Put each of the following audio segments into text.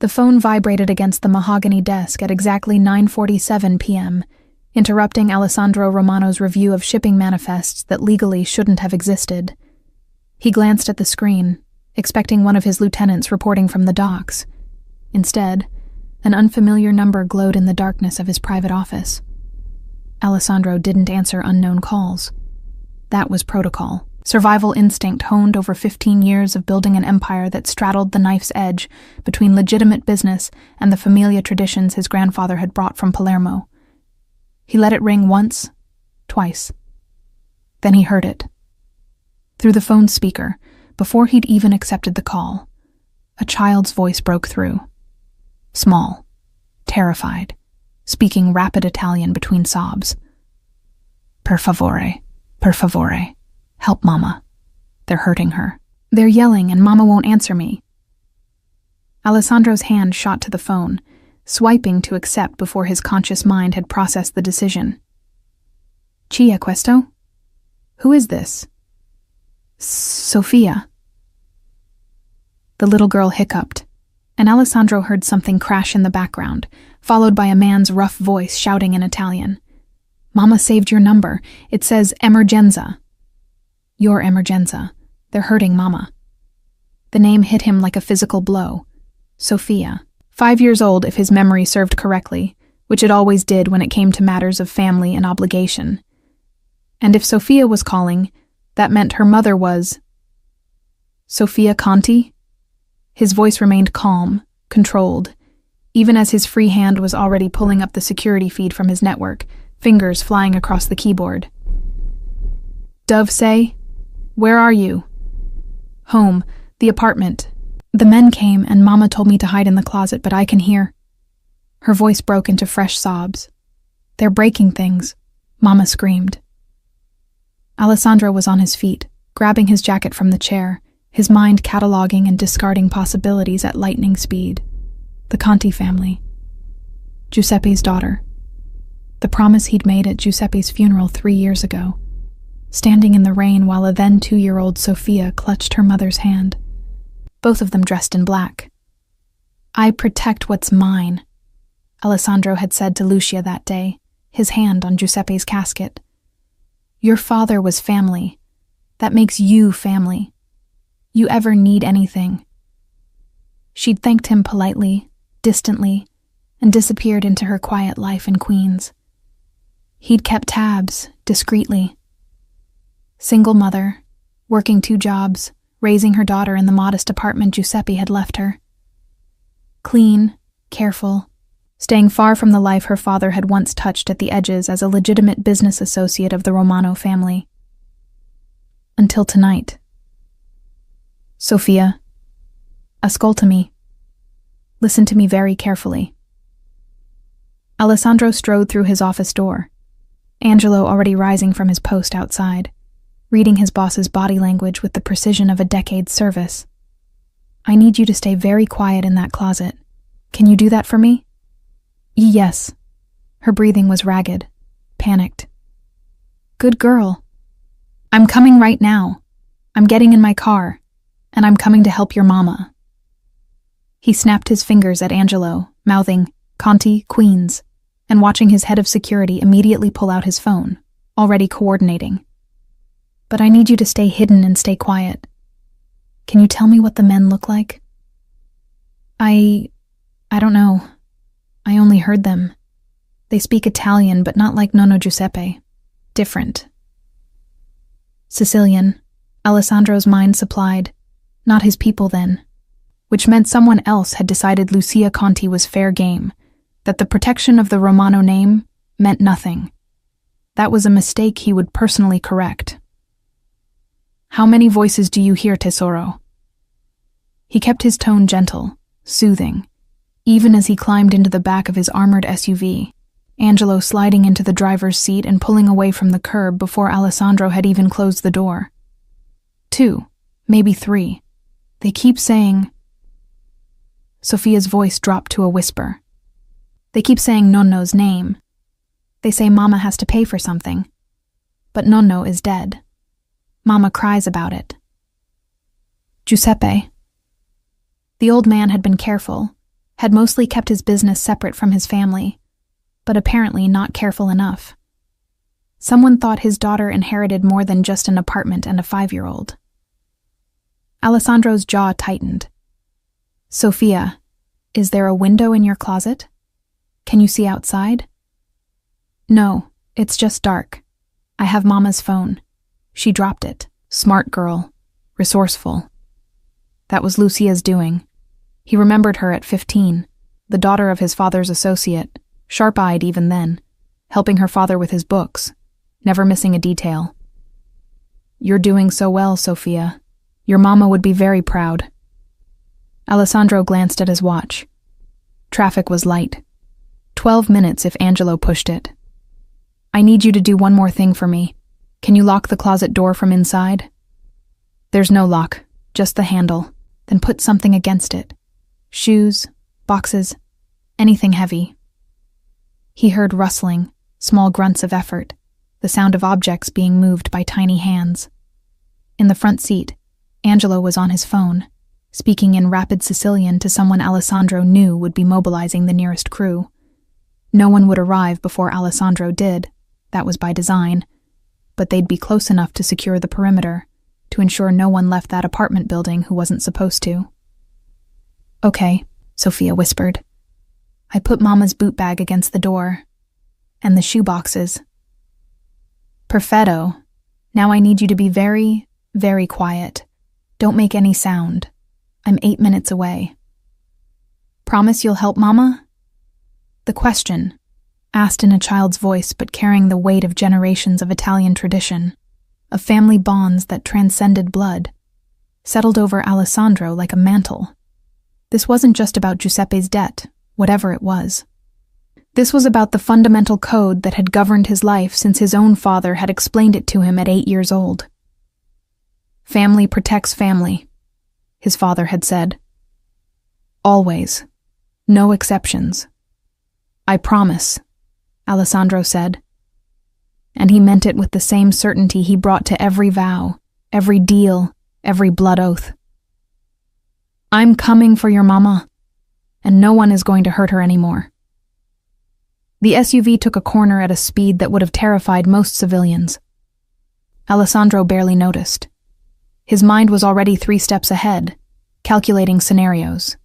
The phone vibrated against the mahogany desk at exactly 9:47 p.m., interrupting Alessandro Romano's review of shipping manifests that legally shouldn't have existed. He glanced at the screen, expecting one of his lieutenants reporting from the docks. Instead, an unfamiliar number glowed in the darkness of his private office. Alessandro didn't answer unknown calls. That was protocol. Survival instinct honed over 15 years of building an empire that straddled the knife's edge between legitimate business and the familia traditions his grandfather had brought from Palermo. He let it ring once, twice. Then he heard it. Through the phone speaker, before he'd even accepted the call, a child's voice broke through. Small, terrified, speaking rapid Italian between sobs. Per favore, per favore. Help Mama. They're hurting her. They're yelling and Mama won't answer me. Alessandro's hand shot to the phone, swiping to accept before his conscious mind had processed the decision. Chi è questo? Who is this? Sofia. The little girl hiccuped, and Alessandro heard something crash in the background, followed by a man's rough voice shouting in Italian. Mama saved your number. It says emergenza. Your emergenza. They're hurting Mama. The name hit him like a physical blow. Sofia. 5 years old if his memory served correctly, which it always did when it came to matters of family and obligation. And if Sofia was calling, that meant her mother was... Sofia Conti? His voice remained calm, controlled, even as his free hand was already pulling up the security feed from his network, fingers flying across the keyboard. Dove say, where are you? Home, the apartment. The men came and Mama told me to hide in the closet, but I can hear. Her voice broke into fresh sobs. They're breaking things, Mama screamed. Alessandro was on his feet, grabbing his jacket from the chair, his mind cataloging and discarding possibilities at lightning speed. The Conti family. Giuseppe's daughter. The promise he'd made at Giuseppe's funeral 3 years ago. Standing in the rain while a then 2-year-old Sofia clutched her mother's hand. Both of them dressed in black. I protect what's mine, Alessandro had said to Lucia that day, his hand on Giuseppe's casket. Your father was family. That makes you family. You ever need anything. She'd thanked him politely, distantly, and disappeared into her quiet life in Queens. He'd kept tabs, discreetly. Single mother, working 2 jobs, raising her daughter in the modest apartment Giuseppe had left her. Clean, careful, staying far from the life her father had once touched at the edges as a legitimate business associate of the Romano family. Until tonight. Sofia, ascoltami. Listen to me very carefully. Alessandro strode through his office door, Angelo already rising from his post outside, reading his boss's body language with the precision of a decade's service. I need you to stay very quiet in that closet. Can you do that for me? Yes. Her breathing was ragged, panicked. Good girl. I'm coming right now. I'm getting in my car, and I'm coming to help your mama. He snapped his fingers at Angelo, mouthing, Conti, Queens, and watching his head of security immediately pull out his phone, already coordinating. But I need you to stay hidden and stay quiet. Can you tell me what the men look like? I don't know. I only heard them. They speak Italian, but not like Nonno Giuseppe. Different. Sicilian, Alessandro's mind supplied. Not his people then. Which meant someone else had decided Lucia Conti was fair game, that the protection of the Romano name meant nothing. That was a mistake he would personally correct. How many voices do you hear, Tesoro? He kept his tone gentle, soothing, even as he climbed into the back of his armored SUV, Angelo sliding into the driver's seat and pulling away from the curb before Alessandro had even closed the door. 2, maybe 3. They keep saying... Sofia's voice dropped to a whisper. They keep saying Nonno's name. They say Mama has to pay for something. But Nonno is dead. Mama cries about it. Giuseppe. The old man had been careful, had mostly kept his business separate from his family, but apparently not careful enough. Someone thought his daughter inherited more than just an apartment and a 5-year-old. Alessandro's jaw tightened. Sophia, is there a window in your closet? Can you see outside? No, it's just dark. I have Mama's phone. She dropped it. Smart girl. Resourceful. That was Lucia's doing. He remembered her at 15, the daughter of his father's associate, sharp-eyed even then, helping her father with his books, never missing a detail. You're doing so well, Sophia. Your mama would be very proud. Alessandro glanced at his watch. Traffic was light. 12 minutes if Angelo pushed it. I need you to do one more thing for me. Can you lock the closet door from inside? There's no lock, just the handle. Then put something against it. Shoes, boxes, anything heavy. He heard rustling, small grunts of effort, the sound of objects being moved by tiny hands. In the front seat, Angelo was on his phone, speaking in rapid Sicilian to someone Alessandro knew would be mobilizing the nearest crew. No one would arrive before Alessandro did, that was by design, but they'd be close enough to secure the perimeter, to ensure no one left that apartment building who wasn't supposed to. Okay, Sophia whispered. I put Mama's boot bag against the door. And the shoe boxes. Perfetto. Now I need you to be very, very quiet. Don't make any sound. I'm 8 minutes away. Promise you'll help Mama? The question, asked in a child's voice but carrying the weight of generations of Italian tradition, of family bonds that transcended blood, settled over Alessandro like a mantle. This wasn't just about Giuseppe's debt, whatever it was. This was about the fundamental code that had governed his life since his own father had explained it to him at 8 years old. Family protects family, his father had said. Always. No exceptions. I promise, Alessandro said. And he meant it with the same certainty he brought to every vow, every deal, every blood oath. I'm coming for your mama, and no one is going to hurt her anymore. The SUV took a corner at a speed that would have terrified most civilians. Alessandro barely noticed. His mind was already 3 steps ahead, calculating scenarios.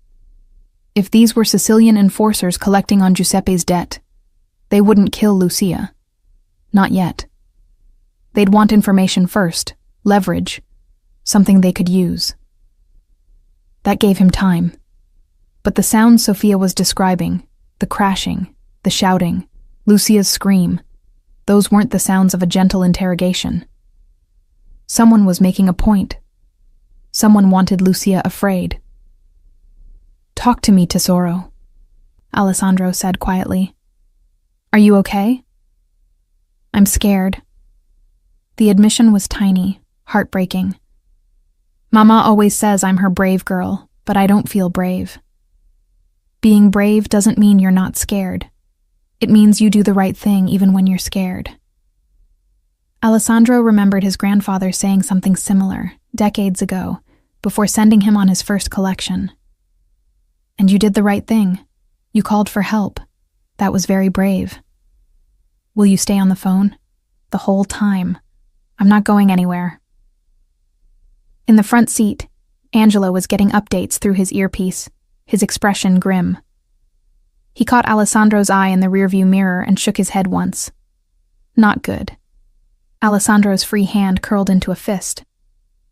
If these were Sicilian enforcers collecting on Giuseppe's debt, they wouldn't kill Lucia. Not yet. They'd want information first, leverage, something they could use. That gave him time. But the sounds Sophia was describing, the crashing, the shouting, Lucia's scream, those weren't the sounds of a gentle interrogation. Someone was making a point. Someone wanted Lucia afraid. Talk to me, Tesoro, Alessandro said quietly. Are you okay? I'm scared. The admission was tiny, heartbreaking. Mama always says I'm her brave girl, but I don't feel brave. Being brave doesn't mean you're not scared. It means you do the right thing even when you're scared. Alessandro remembered his grandfather saying something similar, decades ago, before sending him on his first collection. And you did the right thing. You called for help. That was very brave. Will you stay on the phone? The whole time. I'm not going anywhere. In the front seat, Angelo was getting updates through his earpiece, his expression grim. He caught Alessandro's eye in the rearview mirror and shook his head once. Not good. Alessandro's free hand curled into a fist.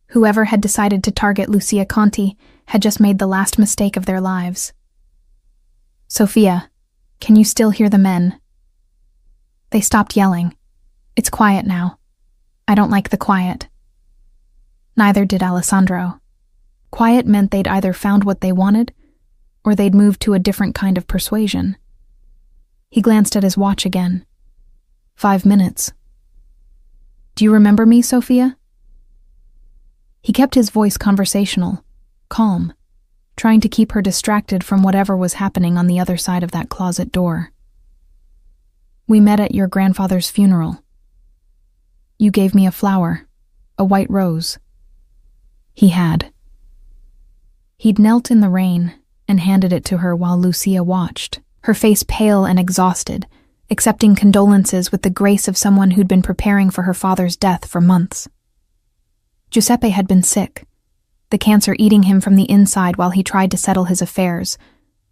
Whoever had decided to target Lucia Conti had just made the last mistake of their lives. Sophia, can you still hear the men? They stopped yelling. It's quiet now. I don't like the quiet. Neither did Alessandro. Quiet meant they'd either found what they wanted, or they'd moved to a different kind of persuasion. He glanced at his watch again. 5 minutes. Do you remember me, Sophia? He kept his voice conversational, calm, trying to keep her distracted from whatever was happening on the other side of that closet door. We met at your grandfather's funeral. You gave me a flower, a white rose. He had. He'd knelt in the rain, and handed it to her while Lucia watched, her face pale and exhausted, accepting condolences with the grace of someone who'd been preparing for her father's death for months. Giuseppe had been sick, the cancer eating him from the inside while he tried to settle his affairs,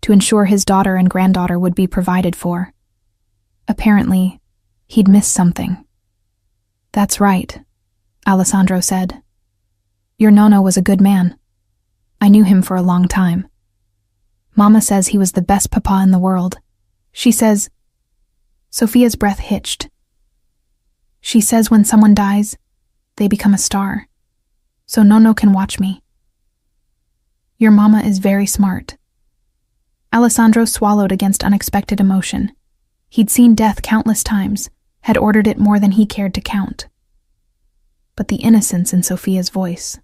to ensure his daughter and granddaughter would be provided for. Apparently, he'd missed something. "That's right," Alessandro said. "Your nonno was a good man. I knew him for a long time. Mama says he was the best papa in the world. She says—" Sophia's breath hitched. "She says when someone dies, they become a star. So nonno can watch me. Your mama is very smart." Alessandro swallowed against unexpected emotion. He'd seen death countless times, had ordered it more than he cared to count. But the innocence in Sophia's voice,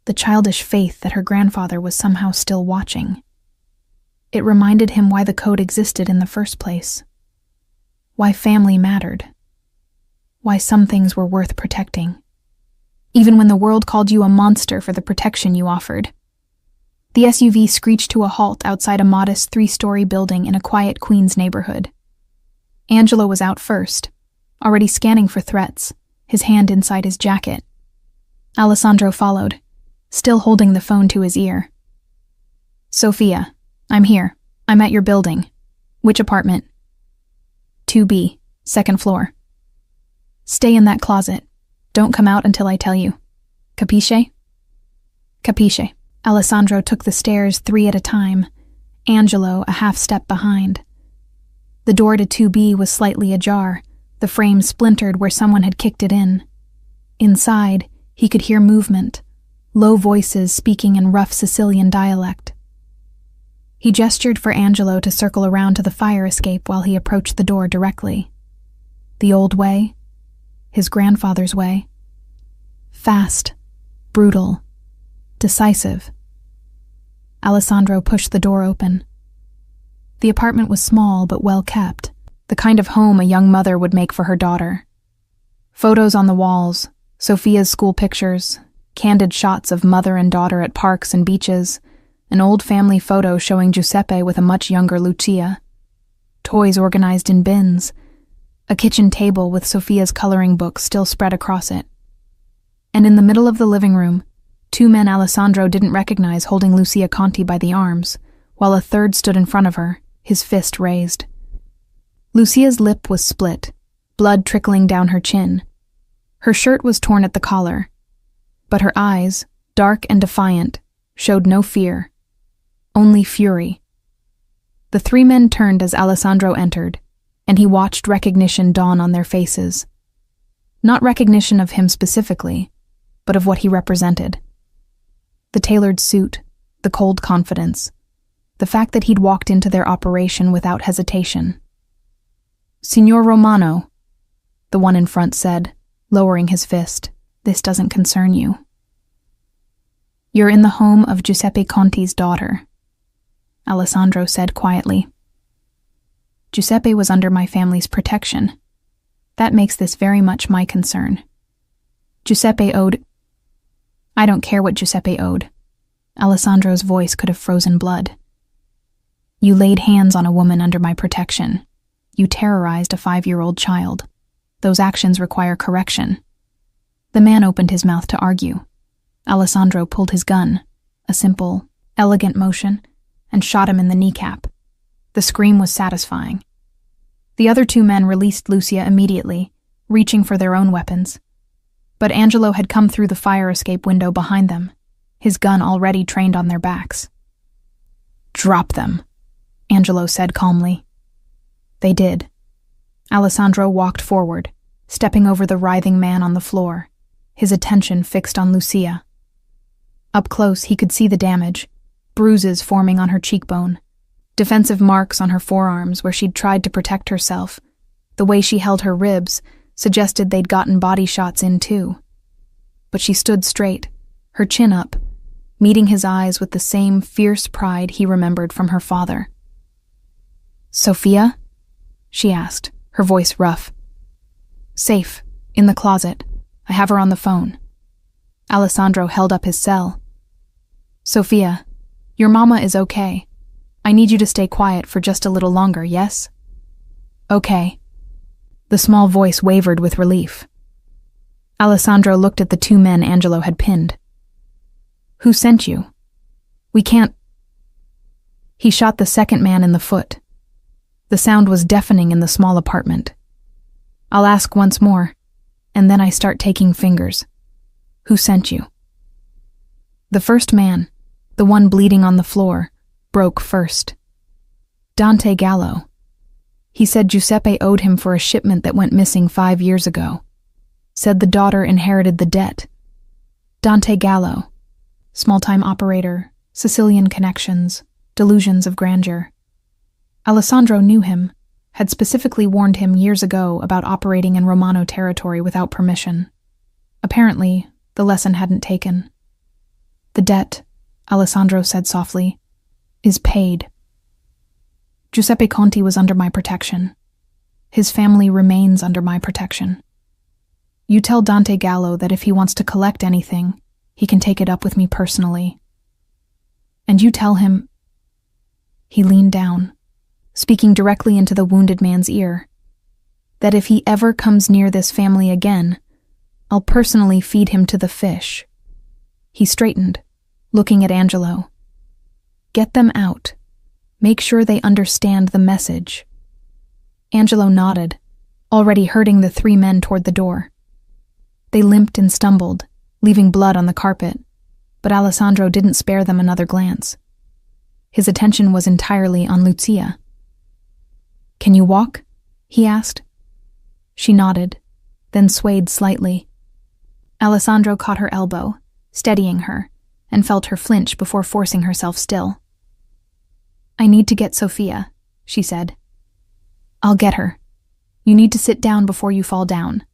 the childish faith that her grandfather was somehow still watching, it reminded him why the code existed in the first place. Why family mattered. Why some things were worth protecting, even when the world called you a monster for the protection you offered. The SUV screeched to a halt outside a modest 3-story building in a quiet Queens neighborhood. Angelo was out first, already scanning for threats, his hand inside his jacket. Alessandro followed, still holding the phone to his ear. "Sophia, I'm here. I'm at your building. Which apartment?" 2B, 2nd floor. "Stay in that closet. Don't come out until I tell you. Capisce?" "Capisce." Alessandro took the stairs 3 at a time, Angelo a half step behind. The door to 2B was slightly ajar, the frame splintered where someone had kicked it in. Inside, he could hear movement, low voices speaking in rough Sicilian dialect. He gestured for Angelo to circle around to the fire escape while he approached the door directly. The old way, his grandfather's way. Fast, brutal, decisive. Alessandro pushed the door open. The apartment was small but well kept, the kind of home a young mother would make for her daughter. Photos on the walls, Sophia's school pictures, candid shots of mother and daughter at parks and beaches, an old family photo showing Giuseppe with a much younger Lucia, toys organized in bins, a kitchen table with Sophia's coloring book still spread across it. And in the middle of the living room, 2 men Alessandro didn't recognize holding Lucia Conti by the arms, while a third stood in front of her, his fist raised. Lucia's lip was split, blood trickling down her chin. Her shirt was torn at the collar, but her eyes, dark and defiant, showed no fear, only fury. The 3 men turned as Alessandro entered, and he watched recognition dawn on their faces. Not recognition of him specifically, but of what he represented. The tailored suit, the cold confidence, the fact that he'd walked into their operation without hesitation. "Signor Romano," the one in front said, lowering his fist, "this doesn't concern you. You're in the home of Giuseppe Conti's daughter," Alessandro said quietly. "Giuseppe was under my family's protection. That makes this very much my concern. Giuseppe owed—" "I don't care what Giuseppe owed." Alessandro's voice could have frozen blood. "You laid hands on a woman under my protection. You terrorized a 5-year-old child. Those actions require correction." The man opened his mouth to argue. Alessandro pulled his gun, a simple, elegant motion, and shot him in the kneecap. The scream was satisfying. The other 2 men released Lucia immediately, reaching for their own weapons. But Angelo had come through the fire escape window behind them, his gun already trained on their backs. "Drop them," Angelo said calmly. They did. Alessandro walked forward, stepping over the writhing man on the floor, his attention fixed on Lucia. Up close, he could see the damage, bruises forming on her cheekbone, defensive marks on her forearms where she'd tried to protect herself. The way she held her ribs suggested they'd gotten body shots in too. But she stood straight, her chin up, meeting his eyes with the same fierce pride he remembered from her father. "Sophia?" she asked, her voice rough. "Safe, in the closet. I have her on the phone." Alessandro held up his cell. "Sophia, your mama is okay. I need you to stay quiet for just a little longer, yes? Okay. The small voice wavered with relief. Alessandro looked at the two men Angelo had pinned. Who sent you? We can't. He shot the second man in the foot. The sound was deafening in the small apartment. I'll ask once more, and then I start taking fingers. Who sent you? The first man, the one bleeding on the floor, broke first. Dante Gallo. He said Giuseppe owed him for a shipment that went missing 5 years ago. Said the daughter inherited the debt. Dante Gallo. Small-time operator, Sicilian connections, delusions of grandeur. Alessandro knew him, had specifically warned him years ago about operating in Romano territory without permission. Apparently, the lesson hadn't taken. The debt, Alessandro said softly, is paid. Giuseppe Conti was under my protection. His family remains under my protection. You tell Dante Gallo that if he wants to collect anything, he can take it up with me personally. And you tell him. He leaned down, speaking directly into the wounded man's ear, that if he ever comes near this family again, I'll personally feed him to the fish. He straightened, looking at Angelo. Get them out. Make sure they understand the message. Angelo nodded, already herding the 3 men toward the door. They limped and stumbled, leaving blood on the carpet, but Alessandro didn't spare them another glance. His attention was entirely on Lucia. Can you walk? He asked. She nodded, then swayed slightly. Alessandro caught her elbow, steadying her, and felt her flinch before forcing herself still. I need to get Sofia, she said. I'll get her. You need to sit down before you fall down.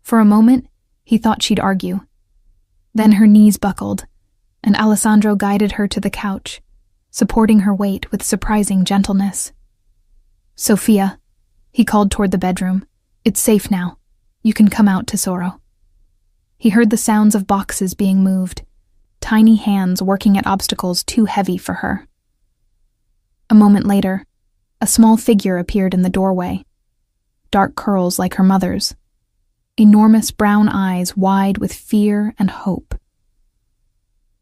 For a moment, he thought she'd argue. Then her knees buckled, and Alessandro guided her to the couch, supporting her weight with surprising gentleness. Sofia, he called toward the bedroom. It's safe now. You can come out, Tesoro. He heard the sounds of boxes being moved, tiny hands working at obstacles too heavy for her. A moment later, a small figure appeared in the doorway. Dark curls like her mother's. Enormous brown eyes wide with fear and hope.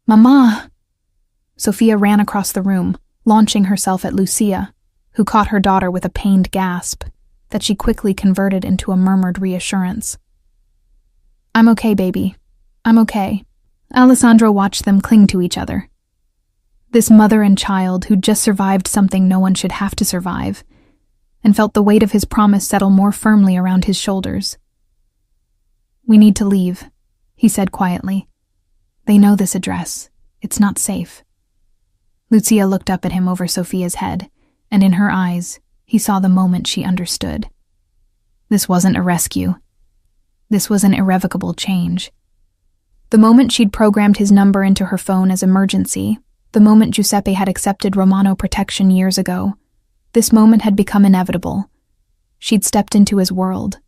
Mama! Sofia ran across the room, launching herself at Lucia, who caught her daughter with a pained gasp that she quickly converted into a murmured reassurance. I'm okay, baby. I'm okay. Alessandro watched them cling to each other. This mother and child who'd just survived something no one should have to survive, and felt the weight of his promise settle more firmly around his shoulders. We need to leave, he said quietly. They know this address. It's not safe. Lucia looked up at him over Sofia's head, and in her eyes, he saw the moment she understood. This wasn't a rescue. This was an irrevocable change. The moment she'd programmed his number into her phone as emergency, the moment Giuseppe had accepted Romano protection years ago, this moment had become inevitable. She'd stepped into his world.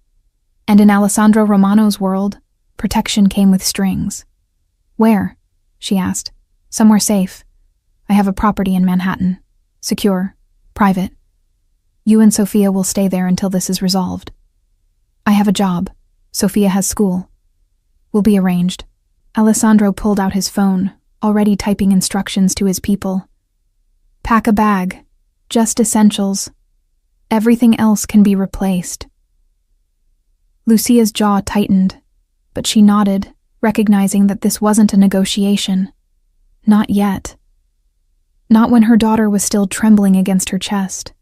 And in Alessandro Romano's world, protection came with strings. Where? She asked. Somewhere safe. I have a property in Manhattan. Secure. Private. You and Sofia will stay there until this is resolved. I have a job. Sofia has school. Will be arranged. Alessandro pulled out his phone, already typing instructions to his people. Pack a bag. Just essentials. Everything else can be replaced. Lucia's jaw tightened, but she nodded, recognizing that this wasn't a negotiation. Not yet. Not when her daughter was still trembling against her chest,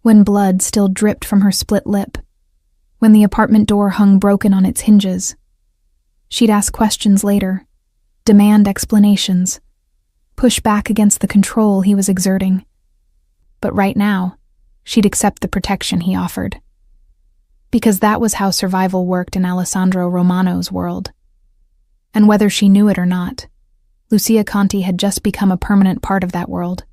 when blood still dripped from her split lip, when the apartment door hung broken on its hinges. She'd ask questions later, demand explanations, push back against the control he was exerting. But right now, she'd accept the protection he offered. Because that was how survival worked in Alessandro Romano's world. And whether she knew it or not, Lucia Conti had just become a permanent part of that world.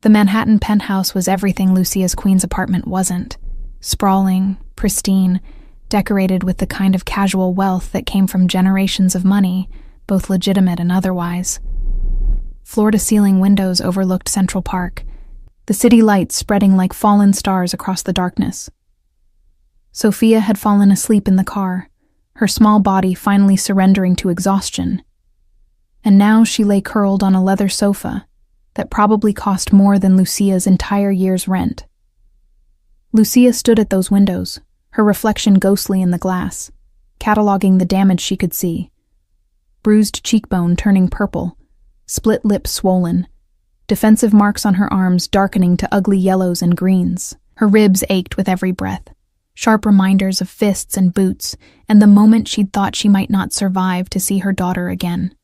The Manhattan penthouse was everything Lucia's Queen's apartment wasn't. Sprawling, pristine, decorated with the kind of casual wealth that came from generations of money, both legitimate and otherwise. Floor-to-ceiling windows overlooked Central Park, the city lights spreading like fallen stars across the darkness. Sophia had fallen asleep in the car, her small body finally surrendering to exhaustion. And now she lay curled on a leather sofa that probably cost more than Lucia's entire year's rent. Lucia stood at those windows, her reflection ghostly in the glass, cataloging the damage she could see. Bruised cheekbone turning purple, split lip swollen, defensive marks on her arms darkening to ugly yellows and greens. Her ribs ached with every breath, sharp reminders of fists and boots, and the moment she'd thought she might not survive to see her daughter again.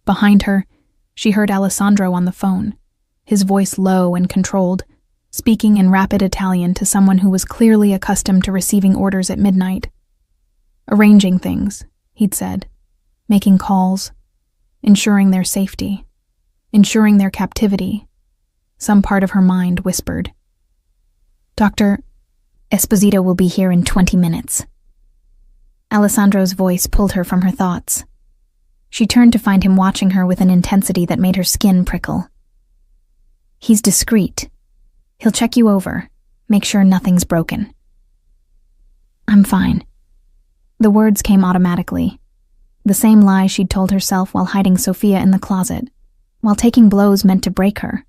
Behind her, she heard Alessandro on the phone, his voice low and controlled, speaking in rapid Italian to someone who was clearly accustomed to receiving orders at midnight. Arranging things, he'd said, making calls, ensuring their safety, ensuring their captivity. Some part of her mind whispered, "Dr. Esposito will be here in 20 minutes." Alessandro's voice pulled her from her thoughts. She turned to find him watching her with an intensity that made her skin prickle. "He's discreet. He'll check you over, make sure nothing's broken." "I'm fine." The words came automatically. The same lie she'd told herself while hiding Sophia in the closet, while taking blows meant to break her,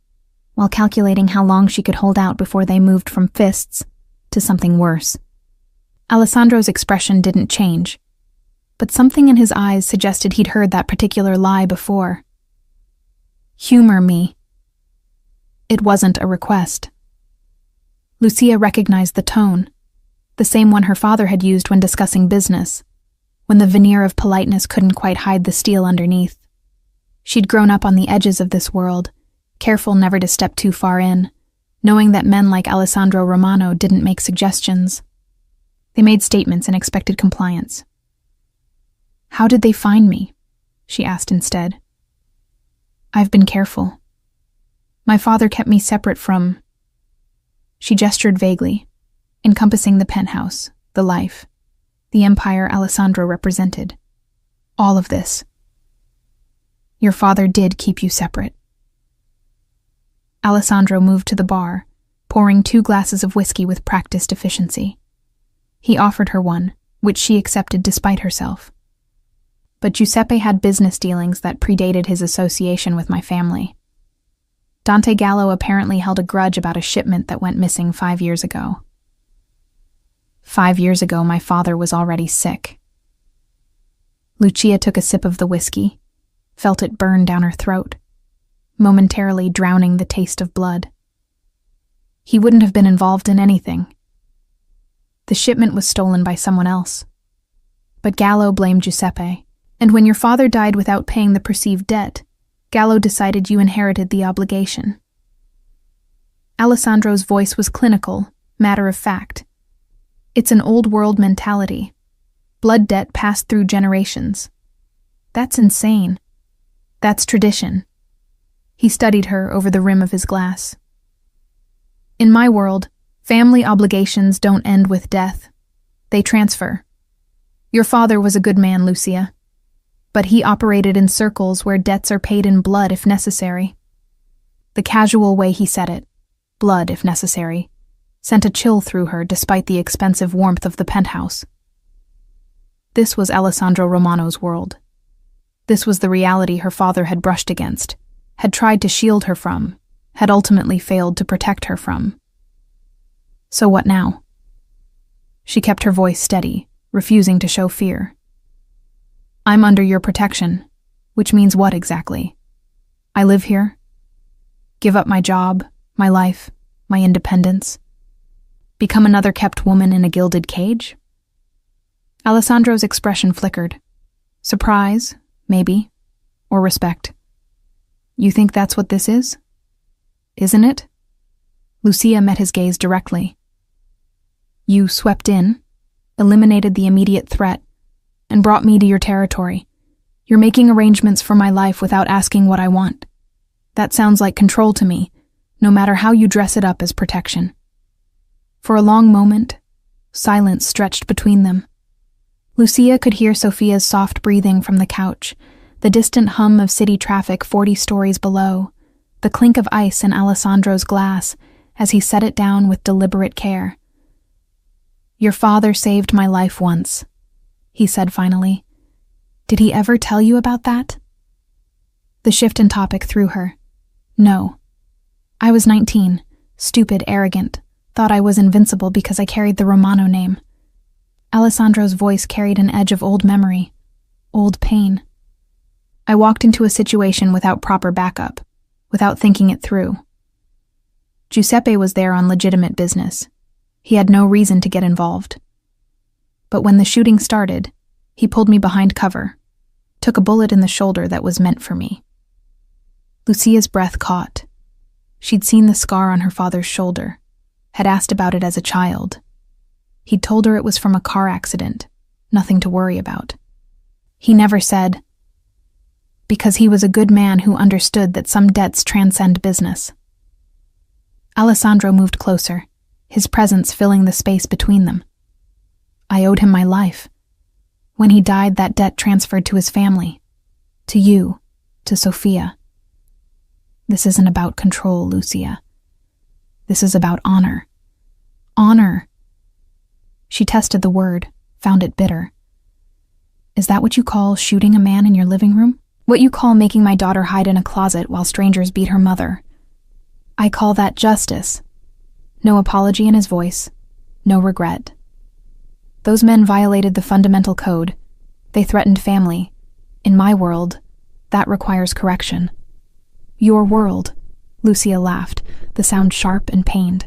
while calculating how long she could hold out before they moved from fists to something worse. Alessandro's expression didn't change, but something in his eyes suggested he'd heard that particular lie before. "Humor me." It wasn't a request. Lucia recognized the tone, the same one her father had used when discussing business, when the veneer of politeness couldn't quite hide the steel underneath. She'd grown up on the edges of this world, careful never to step too far in, knowing that men like Alessandro Romano didn't make suggestions. They made statements and expected compliance. "How did they find me?" she asked instead. "I've been careful. My father kept me separate from..." She gestured vaguely, encompassing the penthouse, the life, the empire Alessandro represented. All of this. "Your father did keep you separate." Alessandro moved to the bar, pouring 2 glasses of whiskey with practiced efficiency. He offered her one, which she accepted despite herself. But Giuseppe had business dealings that predated his association with my family. Dante Gallo apparently held a grudge about a shipment that went missing 5 years ago. 5 years ago, my father was already sick. Lucia took a sip of the whiskey, felt it burn down her throat, momentarily drowning the taste of blood. He wouldn't have been involved in anything. The shipment was stolen by someone else. But Gallo blamed Giuseppe, and when your father died without paying the perceived debt, Gallo decided you inherited the obligation. Alessandro's voice was clinical, matter of fact. It's an old-world mentality. Blood debt passed through generations. That's insane. That's tradition. He studied her over the rim of his glass. In my world, family obligations don't end with death. They transfer. Your father was a good man, Lucia, but he operated in circles where debts are paid in blood if necessary. The casual way he said it, blood if necessary, sent a chill through her despite the expensive warmth of the penthouse. This was Alessandro Romano's world. This was the reality her father had brushed against, had tried to shield her from, had ultimately failed to protect her from. So what now? She kept her voice steady, refusing to show fear. I'm under your protection, which means what exactly? I live here? Give up my job, my life, my independence? Become another kept woman in a gilded cage? Alessandro's expression flickered. Surprise, maybe, or respect. You think that's what this is? Isn't it? Lucia met his gaze directly. You swept in, eliminated the immediate threat, and brought me to your territory. You're making arrangements for my life without asking what I want. That sounds like control to me, no matter how you dress it up as protection. For a long moment, silence stretched between them. Lucia could hear Sophia's soft breathing from the couch, the distant hum of city traffic 40 stories below, the clink of ice in Alessandro's glass as he set it down with deliberate care. "Your father saved my life once," he said finally. "Did he ever tell you about that?" The shift in topic threw her. "No. I was 19, stupid, arrogant, thought I was invincible because I carried the Romano name." Alessandro's voice carried an edge of old memory, old pain. "I walked into a situation without proper backup, without thinking it through. Giuseppe was there on legitimate business. He had no reason to get involved. But when the shooting started, he pulled me behind cover, took a bullet in the shoulder that was meant for me." Lucia's breath caught. She'd seen the scar on her father's shoulder, had asked about it as a child. He'd told her it was from a car accident, nothing to worry about. He never said, because he was a good man who understood that some debts transcend business. Alessandro moved closer, his presence filling the space between them. "I owed him my life. When he died, that debt transferred to his family, to you, to Sophia. This isn't about control, Lucia. This is about honor. Honor." She tested the word, found it bitter. "Is that what you call shooting a man in your living room? What you call making my daughter hide in a closet while strangers beat her mother? I call that justice." No apology in his voice, no regret. "Those men violated the fundamental code. They threatened family. In my world, that requires correction." "Your world," Lucia laughed, the sound sharp and pained.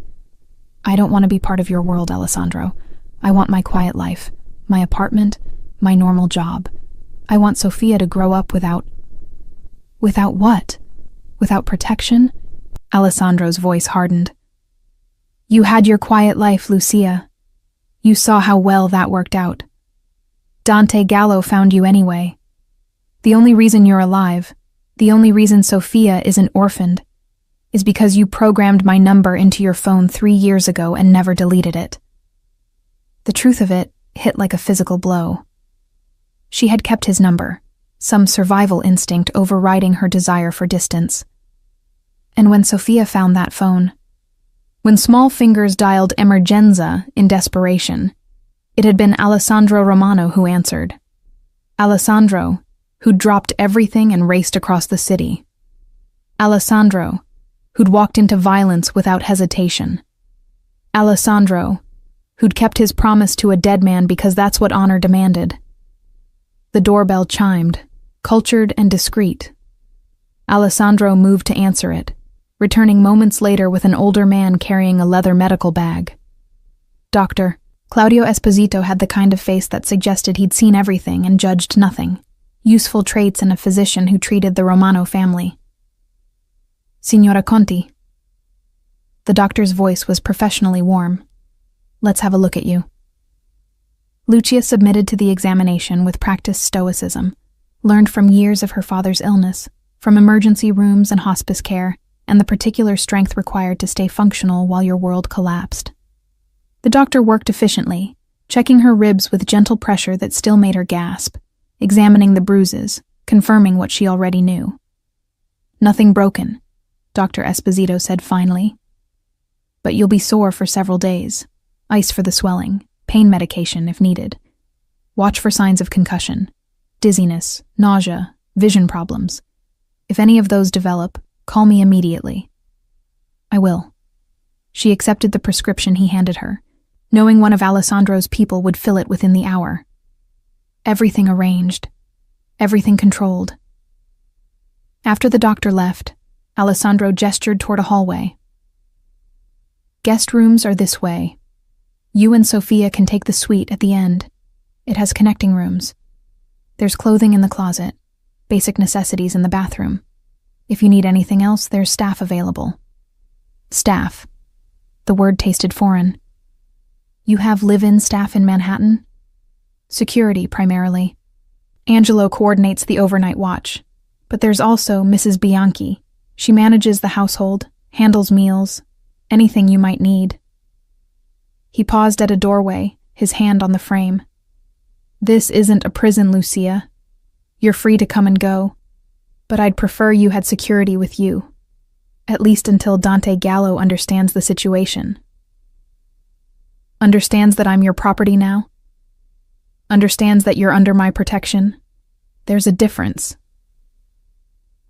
"I don't want to be part of your world, Alessandro. I want my quiet life, my apartment, my normal job. I want Sophia to grow up without..." "Without what? Without protection?" Alessandro's voice hardened. "You had your quiet life, Lucia. You saw how well that worked out. Dante Gallo found you anyway. The only reason you're alive, the only reason Sophia isn't orphaned, is because you programmed my number into your phone 3 years ago and never deleted it." The truth of it hit like a physical blow. She had kept his number, some survival instinct overriding her desire for distance. And when Sophia found that phone, when small fingers dialed emergenza in desperation, it had been Alessandro Romano who answered. Alessandro, who'd dropped everything and raced across the city. Alessandro, who'd walked into violence without hesitation. Alessandro, who'd kept his promise to a dead man because that's what honor demanded. The doorbell chimed, cultured and discreet. Alessandro moved to answer it, returning moments later with an older man carrying a leather medical bag. "Doctor." Claudio Esposito had the kind of face that suggested he'd seen everything and judged nothing, useful traits in a physician who treated the Romano family. "Signora Conti." The doctor's voice was professionally warm. "Let's have a look at you." Lucia submitted to the examination with practiced stoicism, learned from years of her father's illness, from emergency rooms and hospice care, and the particular strength required to stay functional while your world collapsed. The doctor worked efficiently, checking her ribs with gentle pressure that still made her gasp, examining the bruises, confirming what she already knew. "Nothing broken," Dr. Esposito said finally. "But you'll be sore for several days. Ice for the swelling, pain medication if needed. Watch for signs of concussion, dizziness, nausea, vision problems. If any of those develop, call me immediately." "I will." She accepted the prescription he handed her, knowing one of Alessandro's people would fill it within the hour. Everything arranged, everything controlled. After the doctor left, Alessandro gestured toward a hallway. "Guest rooms are this way. You and Sophia can take the suite at the end. It has connecting rooms. There's clothing in the closet, basic necessities in the bathroom. If you need anything else, there's staff available." Staff. The word tasted foreign. "You have live-in staff in Manhattan?" "Security, primarily. Angelo coordinates the overnight watch. But there's also Mrs. Bianchi. She manages the household, handles meals, anything you might need." He paused at a doorway, his hand on the frame. "This isn't a prison, Lucia. You're free to come and go, but I'd prefer you had security with you. at least until Dante Gallo understands the situation. Understands that I'm your property now? Understands that you're under my protection? There's a difference.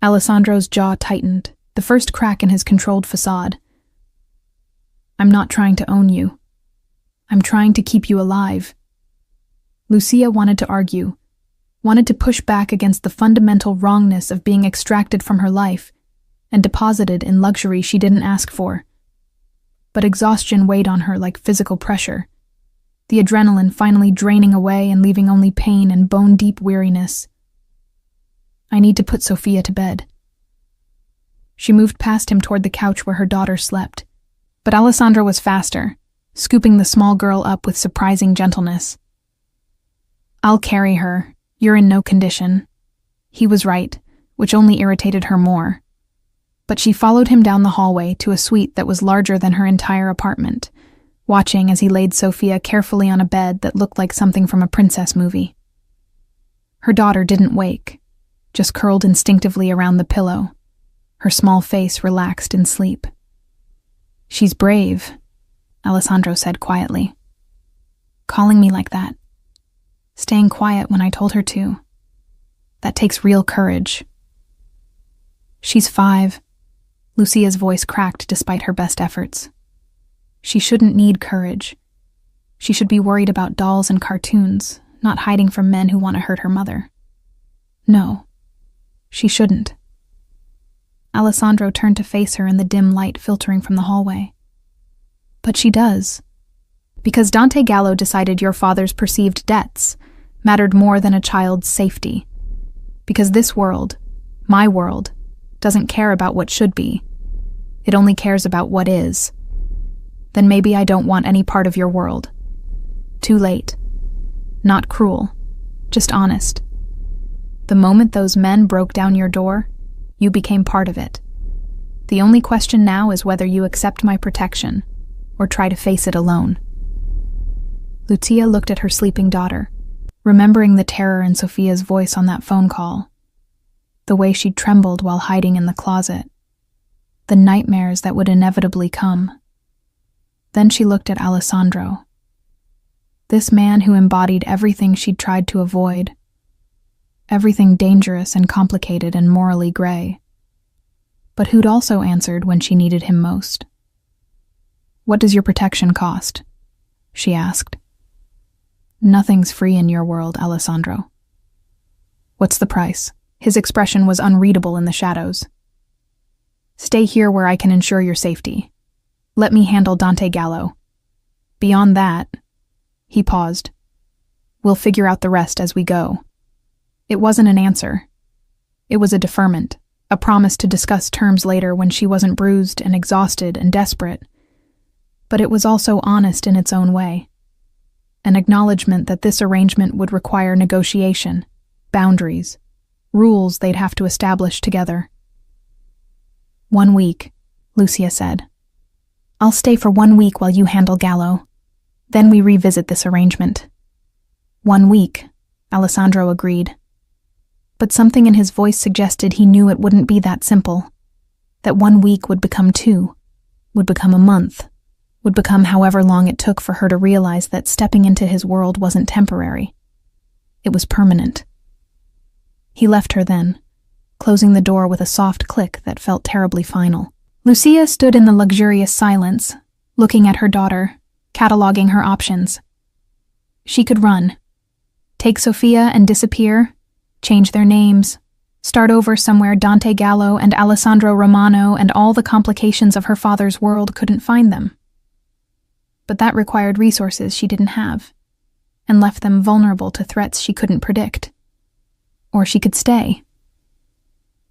Alessandro's jaw tightened, the first crack in his controlled facade. I'm not trying to own you. I'm trying to keep you alive. Lucia wanted to argue, wanted to push back against the fundamental wrongness of being extracted from her life and deposited in luxury she didn't ask for. But exhaustion weighed on her like physical pressure, the adrenaline finally draining away and leaving only pain and bone-deep weariness. I need to put Sophia to bed. She moved past him toward the couch where her daughter slept, but Alessandro was faster, scooping the small girl up with surprising gentleness. I'll carry her. You're in no condition. He was right, which only irritated her more. But she followed him down the hallway to a suite that was larger than her entire apartment, watching as he laid Sophia carefully on a bed that looked like something from a princess movie. Her daughter didn't wake, just curled instinctively around the pillow, her small face relaxed in sleep. She's brave, Alessandro said quietly. Calling me like that. Staying quiet when I told her to. That takes real courage. She's 5. Lucia's voice cracked despite her best efforts. She shouldn't need courage. She should be worried about dolls and cartoons, not hiding from men who want to hurt her mother. No, she shouldn't. Alessandro turned to face her in the dim light filtering from the hallway. But she does. Because Dante Gallo decided your father's perceived debts mattered more than a child's safety. Because this world, my world, doesn't care about what should be. It only cares about what is. Then maybe I don't want any part of your world. Too late. Not cruel, just honest. The moment those men broke down your door, you became part of it. The only question now is whether you accept my protection or try to face it alone. Lucia looked at her sleeping daughter, remembering the terror in Sophia's voice on that phone call, the way she trembled while hiding in the closet, the nightmares that would inevitably come. Then she looked at Alessandro, this man who embodied everything she'd tried to avoid, everything dangerous and complicated and morally gray, but who'd also answered when she needed him most. What does your protection cost? She asked. Nothing's free in your world, Alessandro. What's the price? His expression was unreadable in the shadows. Stay here where I can ensure your safety. Let me handle Dante Gallo. Beyond that, he paused. We'll figure out the rest as we go. It wasn't an answer. It was a deferment, a promise to discuss terms later when she wasn't bruised and exhausted and desperate. But it was also honest in its own way. An acknowledgement that this arrangement would require negotiation, boundaries, rules they'd have to establish together. 1 week, Lucia said. I'll stay for 1 week while you handle Gallo. Then we revisit this arrangement. 1 week, Alessandro agreed. But something in his voice suggested he knew it wouldn't be that simple. That 1 week would become 2, would become a month, would become however long it took for her to realize that stepping into his world wasn't temporary. It was permanent. He left her then, closing the door with a soft click that felt terribly final. Lucia stood in the luxurious silence, looking at her daughter, cataloging her options. She could run, take Sophia and disappear, change their names, start over somewhere Dante Gallo and Alessandro Romano and all the complications of her father's world couldn't find them. But that required resources she didn't have, and left them vulnerable to threats she couldn't predict. Or she could stay.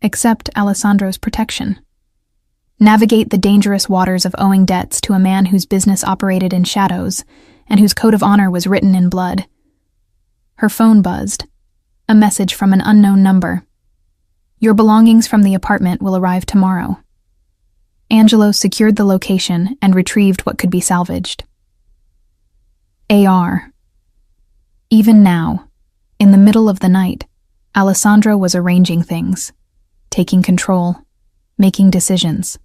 Accept Alessandro's protection. Navigate the dangerous waters of owing debts to a man whose business operated in shadows and whose code of honor was written in blood. Her phone buzzed. A message from an unknown number. Your belongings from the apartment will arrive tomorrow. Angelo secured the location and retrieved what could be salvaged. AR. Even now, in the middle of the night, Alessandro was arranging things, taking control, making decisions.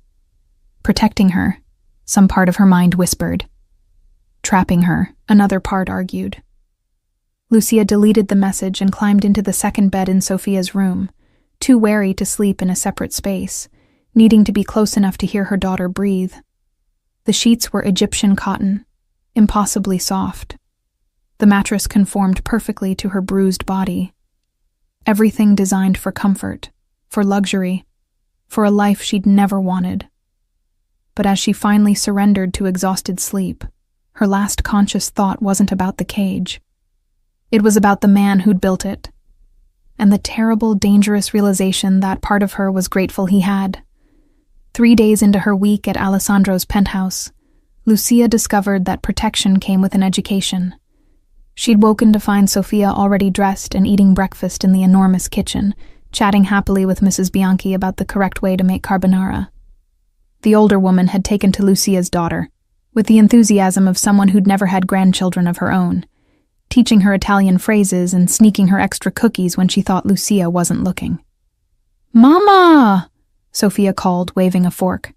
Protecting her, some part of her mind whispered. Trapping her, another part argued. Lucia deleted the message and climbed into the second bed in Sophia's room, too wary to sleep in a separate space, needing to be close enough to hear her daughter breathe. The sheets were Egyptian cotton, impossibly soft. The mattress conformed perfectly to her bruised body. Everything designed for comfort, for luxury, for a life she'd never wanted. But as she finally surrendered to exhausted sleep, her last conscious thought wasn't about the cage. It was about the man who'd built it, and the terrible, dangerous realization that part of her was grateful he had. 3 days into her week at Alessandro's penthouse, Lucia discovered that protection came with an education. She'd woken to find Sophia already dressed and eating breakfast in the enormous kitchen, chatting happily with Mrs. Bianchi about the correct way to make carbonara. The older woman had taken to Lucia's daughter, with the enthusiasm of someone who'd never had grandchildren of her own, teaching her Italian phrases and sneaking her extra cookies when she thought Lucia wasn't looking. "Mama!" Sophia called, waving a fork.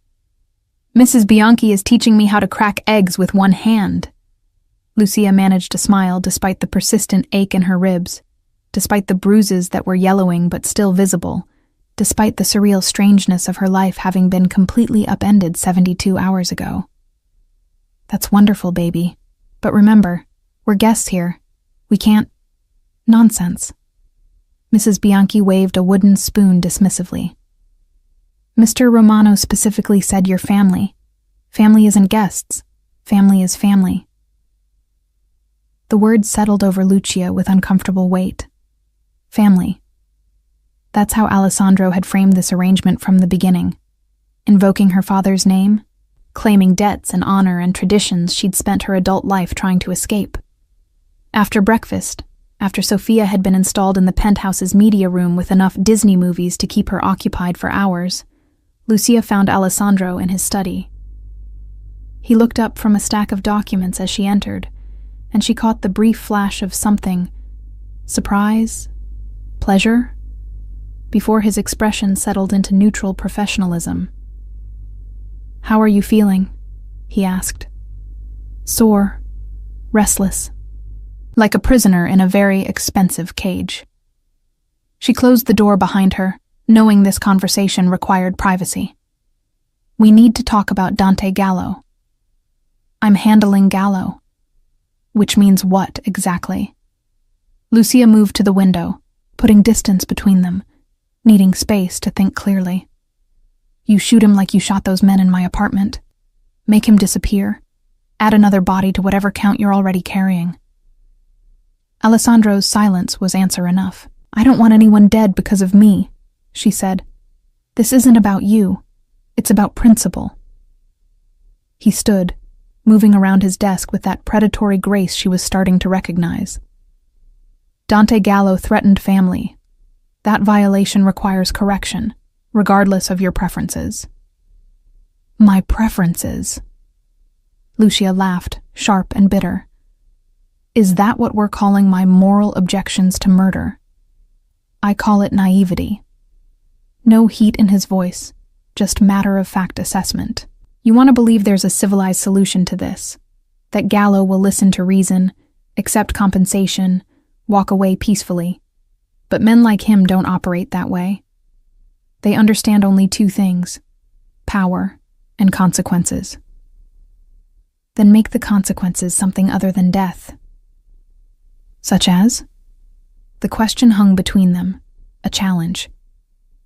"Mrs. Bianchi is teaching me how to crack eggs with one hand." Lucia managed to smile despite the persistent ache in her ribs, despite the bruises that were yellowing but still visible, despite the surreal strangeness of her life having been completely upended 72 hours ago. "That's wonderful, baby. But remember, we're guests here. We can't—" "Nonsense." Mrs. Bianchi waved a wooden spoon dismissively. "Mr. Romano specifically said you're family. Family isn't guests. Family is family." The word settled over Lucia with uncomfortable weight. Family. That's how Alessandro had framed this arrangement from the beginning. Invoking her father's name, claiming debts and honor and traditions she'd spent her adult life trying to escape. After breakfast, after Sophia had been installed in the penthouse's media room with enough Disney movies to keep her occupied for hours, Lucia found Alessandro in his study. He looked up from a stack of documents as she entered, and she caught the brief flash of something, surprise, pleasure, before his expression settled into neutral professionalism. "How are you feeling?" he asked. "Sore, restless, like a prisoner in a very expensive cage." She closed the door behind her, knowing this conversation required privacy. "We need to talk about Dante Gallo." "I'm handling Gallo." "Which means what, exactly?" Lucia moved to the window, putting distance between them, needing space to think clearly. "You shoot him like you shot those men in my apartment. Make him disappear. Add another body to whatever count you're already carrying." Alessandro's silence was answer enough. "I don't want anyone dead because of me," she said. "This isn't about you. It's about principle." He stood, moving around his desk with that predatory grace she was starting to recognize. "Dante Gallo threatened family. That violation requires correction, regardless of your preferences." "My preferences?" Lucia laughed, sharp and bitter. "Is that what we're calling my moral objections to murder? I call it naivety." No heat in his voice, just matter-of-fact assessment. "You want to believe there's a civilized solution to this, that Gallo will listen to reason, accept compensation, walk away peacefully. But men like him don't operate that way. They understand only two things: power and consequences." "Then make the consequences something other than death." "Such as?" The question hung between them, a challenge.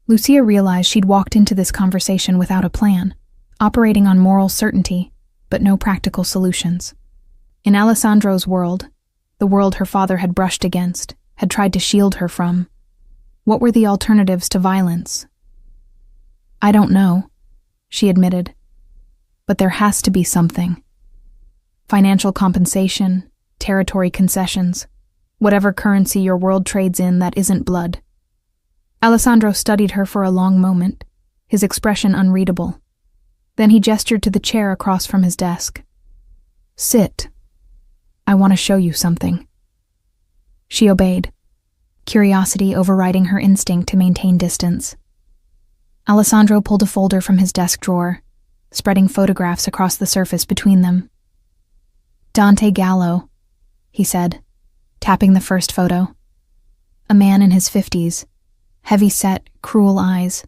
Lucia realized she'd walked into this conversation without a plan, operating on moral certainty, but no practical solutions. In Alessandro's world, the world her father had brushed against, had tried to shield her from, what were the alternatives to violence? "I don't know," she admitted, "but there has to be something. Financial compensation, territory concessions, whatever currency your world trades in that isn't blood." Alessandro studied her for a long moment, his expression unreadable. Then he gestured to the chair across from his desk. "Sit. I want to show you something." She obeyed, curiosity overriding her instinct to maintain distance. Alessandro pulled a folder from his desk drawer, spreading photographs across the surface between them. "Dante Gallo," he said, tapping the first photo. A man in his 50s, heavy-set, cruel eyes.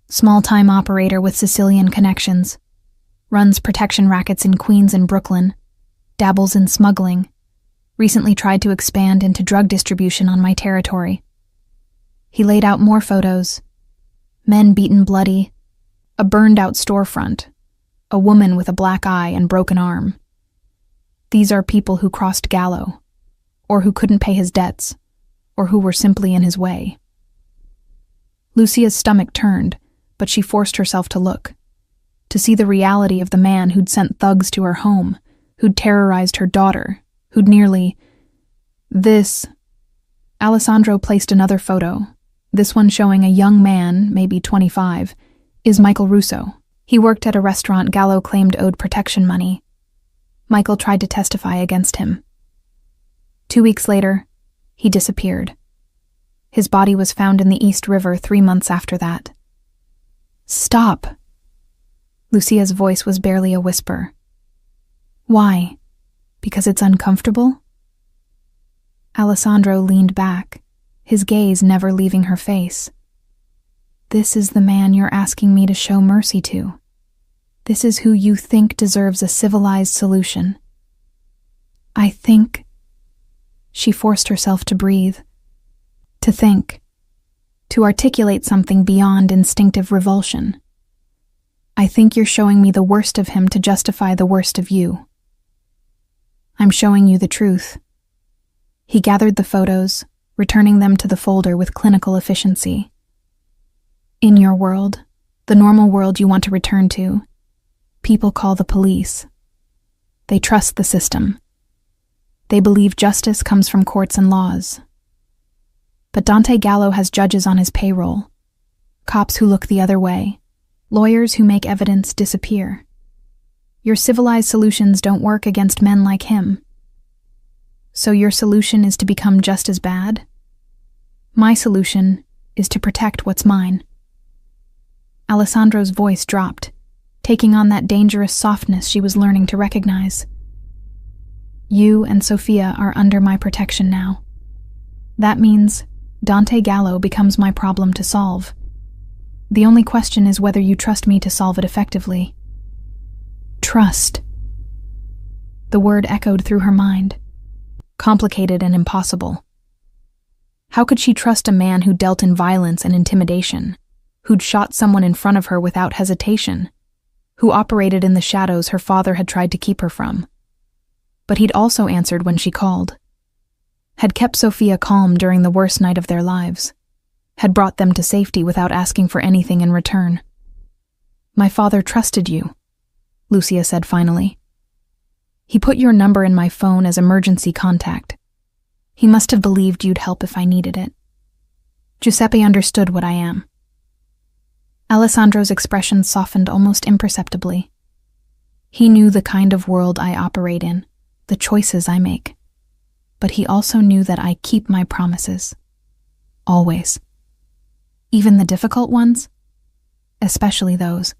Small-time operator with Sicilian connections. Runs protection rackets in Queens and Brooklyn. Dabbles in smuggling. Recently tried to expand into drug distribution on my territory. He laid out more photos. Men beaten bloody. A burned-out storefront. A woman with a black eye and broken arm. These are people who crossed Gallo, or who couldn't pay his debts, or who were simply in his way. Lucia's stomach turned, but she forced herself to look, to see the reality of the man who'd sent thugs to her home, who'd terrorized her daughter, who'd nearly... This... Alessandro placed another photo, this one showing a young man, maybe 25, is Michael Russo. He worked at a restaurant Gallo claimed owed protection money. Michael tried to testify against him. 2 weeks later, he disappeared. His body was found in the East River 3 months after that. "Stop!" Lucia's voice was barely a whisper. "Why? Because it's uncomfortable?" Alessandro leaned back, his gaze never leaving her face. "This is the man you're asking me to show mercy to. This is who you think deserves a civilized solution. I think..." She forced herself to breathe. To think. To articulate something beyond instinctive revulsion. "I think you're showing me the worst of him to justify the worst of you. I'm showing you the truth." He gathered the photos, returning them to the folder with clinical efficiency. "In your world, the normal world you want to return to, people call the police. They trust the system. They believe justice comes from courts and laws. But Dante Gallo has judges on his payroll, cops who look the other way, lawyers who make evidence disappear. Your civilized solutions don't work against men like him. So your solution is to become just as bad? My solution is to protect what's mine." Alessandro's voice dropped, taking on that dangerous softness she was learning to recognize. "You and Sophia are under my protection now. That means Dante Gallo becomes my problem to solve. The only question is whether you trust me to solve it effectively." Trust. The word echoed through her mind. Complicated and impossible. How could she trust a man who dealt in violence and intimidation, who'd shot someone in front of her without hesitation, who operated in the shadows her father had tried to keep her from? But he'd also answered when she called. Had kept Sophia calm during the worst night of their lives. Had brought them to safety without asking for anything in return. "My father trusted you," Lucia said finally. "He put your number in my phone as emergency contact. He must have believed you'd help if I needed it. Giuseppe understood what I am." Alessandro's expression softened almost imperceptibly. He knew the kind of world I operate in, the choices I make. But he also knew that I keep my promises. Always. Even the difficult ones? Especially those.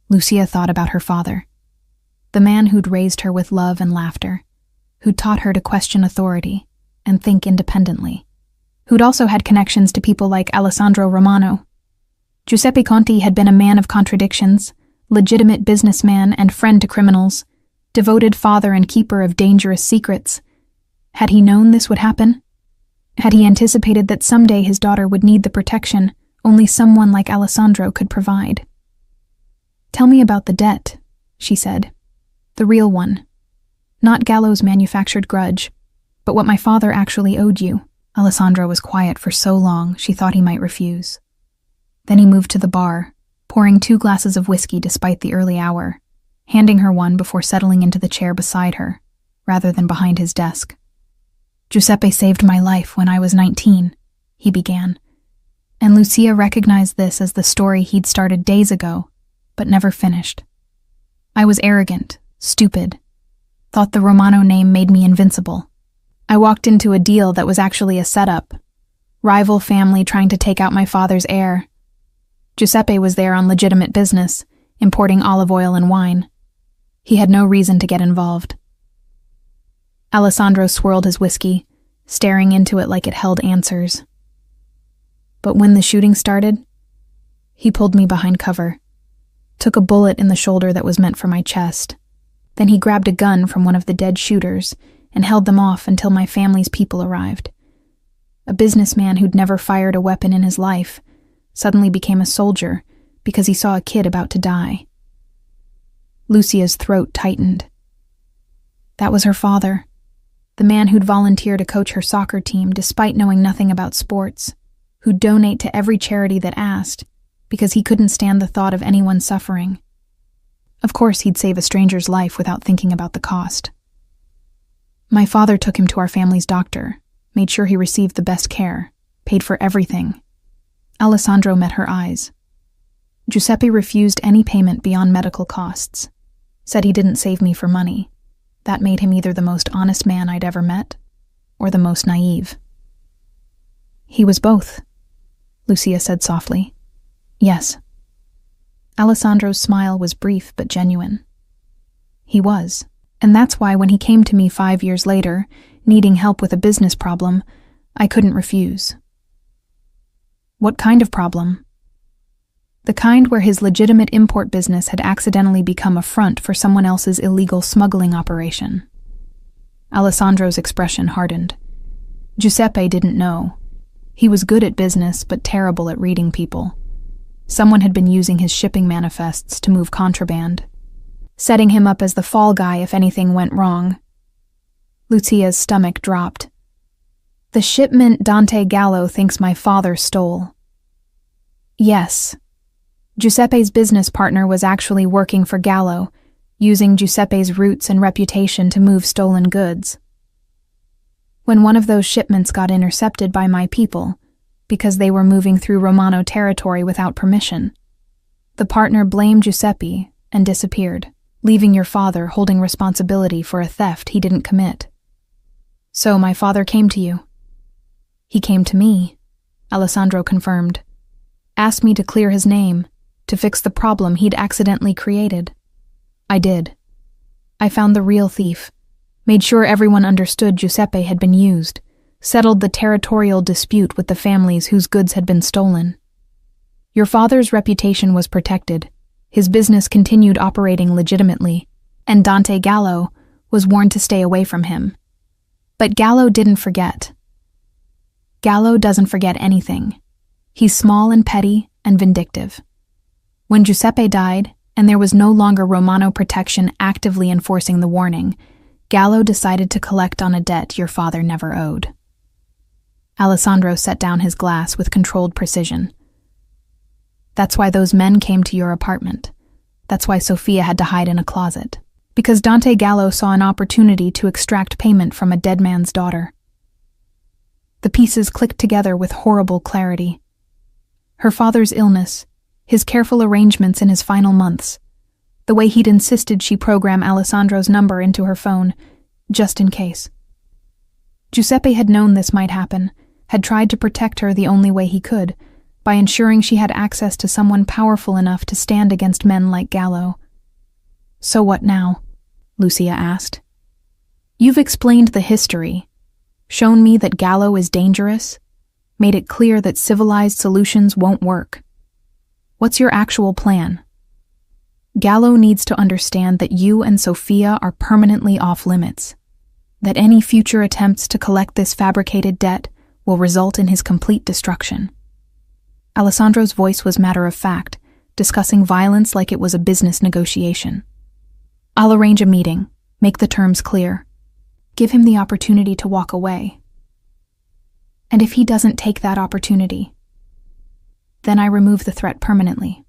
Lucia thought about her father. The man who'd raised her with love and laughter, who'd taught her to question authority and think independently, who'd also had connections to people like Alessandro Romano. Giuseppe Conti had been a man of contradictions, legitimate businessman and friend to criminals, devoted father and keeper of dangerous secrets. Had he known this would happen? Had he anticipated that someday his daughter would need the protection only someone like Alessandro could provide? "Tell me about the debt," she said. "The real one. Not Gallo's manufactured grudge, but what my father actually owed you." Alessandro was quiet for so long she thought he might refuse. Then he moved to the bar, pouring 2 glasses of whiskey despite the early hour, handing her one before settling into the chair beside her, rather than behind his desk. "Giuseppe saved my life when I was 19, he began, and Lucia recognized this as the story he'd started days ago, but never finished. I was arrogant, stupid, thought the Romano name made me invincible. I walked into a deal that was actually a setup, rival family trying to take out my father's heir. Giuseppe was there on legitimate business, importing olive oil and wine. He had no reason to get involved. Alessandro swirled his whiskey, staring into it like it held answers. But when the shooting started, he pulled me behind cover, took a bullet in the shoulder that was meant for my chest. Then he grabbed a gun from one of the dead shooters and held them off until my family's people arrived. A businessman who'd never fired a weapon in his life suddenly became a soldier because he saw a kid about to die. Lucia's throat tightened. That was her father, the man who'd volunteer to coach her soccer team despite knowing nothing about sports, who'd donate to every charity that asked because he couldn't stand the thought of anyone suffering. Of course, he'd save a stranger's life without thinking about the cost. My father took him to our family's doctor, made sure he received the best care, paid for everything. Alessandro met her eyes. Giuseppe refused any payment beyond medical costs, said he didn't save me for money. That made him either the most honest man I'd ever met or the most naive. He was both, Lucia said softly. Yes. Alessandro's smile was brief but genuine. He was, and that's why when he came to me 5 years later, needing help with a business problem, I couldn't refuse. What kind of problem? The kind where his legitimate import business had accidentally become a front for someone else's illegal smuggling operation. Alessandro's expression hardened. Giuseppe didn't know. He was good at business but terrible at reading people. Someone had been using his shipping manifests to move contraband, setting him up as the fall guy if anything went wrong. Lucia's stomach dropped. The shipment Dante Gallo thinks my father stole. Yes. Giuseppe's business partner was actually working for Gallo, using Giuseppe's roots and reputation to move stolen goods. When one of those shipments got intercepted by my people, because they were moving through Romano territory without permission, the partner blamed Giuseppe and disappeared, leaving your father holding responsibility for a theft he didn't commit. So my father came to you. He came to me, Alessandro confirmed. Asked me to clear his name, to fix the problem he'd accidentally created. I did. I found the real thief, made sure everyone understood Giuseppe had been used, settled the territorial dispute with the families whose goods had been stolen. Your father's reputation was protected, his business continued operating legitimately, and Dante Gallo was warned to stay away from him. But Gallo didn't forget. Gallo doesn't forget anything. He's small and petty and vindictive. When Giuseppe died, and there was no longer Romano protection actively enforcing the warning, Gallo decided to collect on a debt your father never owed. Alessandro set down his glass with controlled precision. That's why those men came to your apartment. That's why Sofia had to hide in a closet. Because Dante Gallo saw an opportunity to extract payment from a dead man's daughter. The pieces clicked together with horrible clarity. Her father's illness, his careful arrangements in his final months, the way he'd insisted she program Alessandro's number into her phone, just in case. Giuseppe had known this might happen, had tried to protect her the only way he could, by ensuring she had access to someone powerful enough to stand against men like Gallo. So what now? Lucia asked. You've explained the history, shown me that Gallo is dangerous, made it clear that civilized solutions won't work. What's your actual plan? Gallo needs to understand that you and Sofia are permanently off limits, that any future attempts to collect this fabricated debt will result in his complete destruction. Alessandro's voice was matter-of-fact, discussing violence like it was a business negotiation. I'll arrange a meeting, make the terms clear, give him the opportunity to walk away. And if he doesn't take that opportunity, then I remove the threat permanently.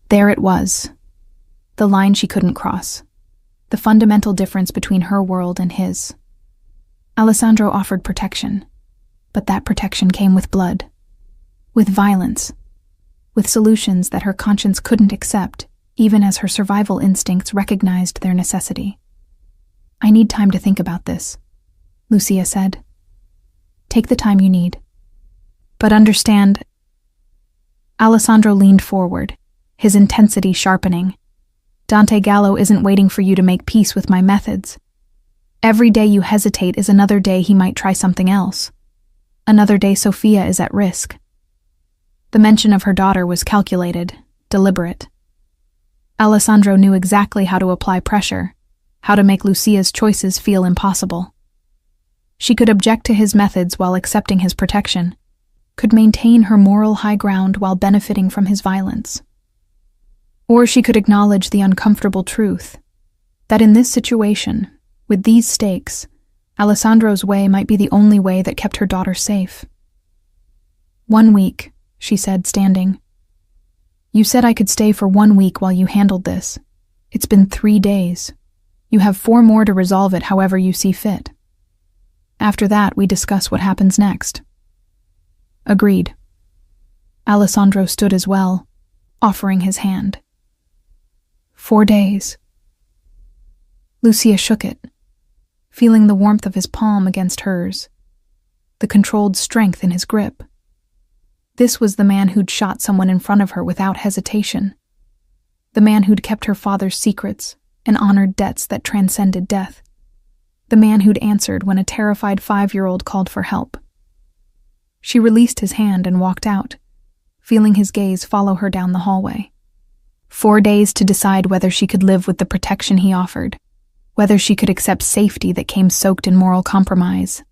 There it was, the line she couldn't cross, the fundamental difference between her world and his. Alessandro offered protection, but that protection came with blood, with violence, with solutions that her conscience couldn't accept, even as her survival instincts recognized their necessity. I need time to think about this, Lucia said. Take the time you need. But understand. Alessandro leaned forward, his intensity sharpening. Dante Gallo isn't waiting for you to make peace with my methods. Every day you hesitate is another day he might try something else. Another day Sofia is at risk. The mention of her daughter was calculated, deliberate. Alessandro knew exactly how to apply pressure, how to make Lucia's choices feel impossible. She could object to his methods while accepting his protection, could maintain her moral high ground while benefiting from his violence. Or she could acknowledge the uncomfortable truth that in this situation, with these stakes, Alessandro's way might be the only way that kept her daughter safe. 1 week, she said, standing. You said I could stay for 1 week while you handled this. It's been 3 days. You have 4 more to resolve it however you see fit. After that, we discuss what happens next. Agreed. Alessandro stood as well, offering his hand. 4 days. Lucia shook it, feeling the warmth of his palm against hers, the controlled strength in his grip. This was the man who'd shot someone in front of her without hesitation. The man who'd kept her father's secrets and honored debts that transcended death. The man who'd answered when a terrified 5-year-old called for help. She released his hand and walked out, feeling his gaze follow her down the hallway. 4 days to decide whether she could live with the protection he offered, whether she could accept safety that came soaked in moral compromise.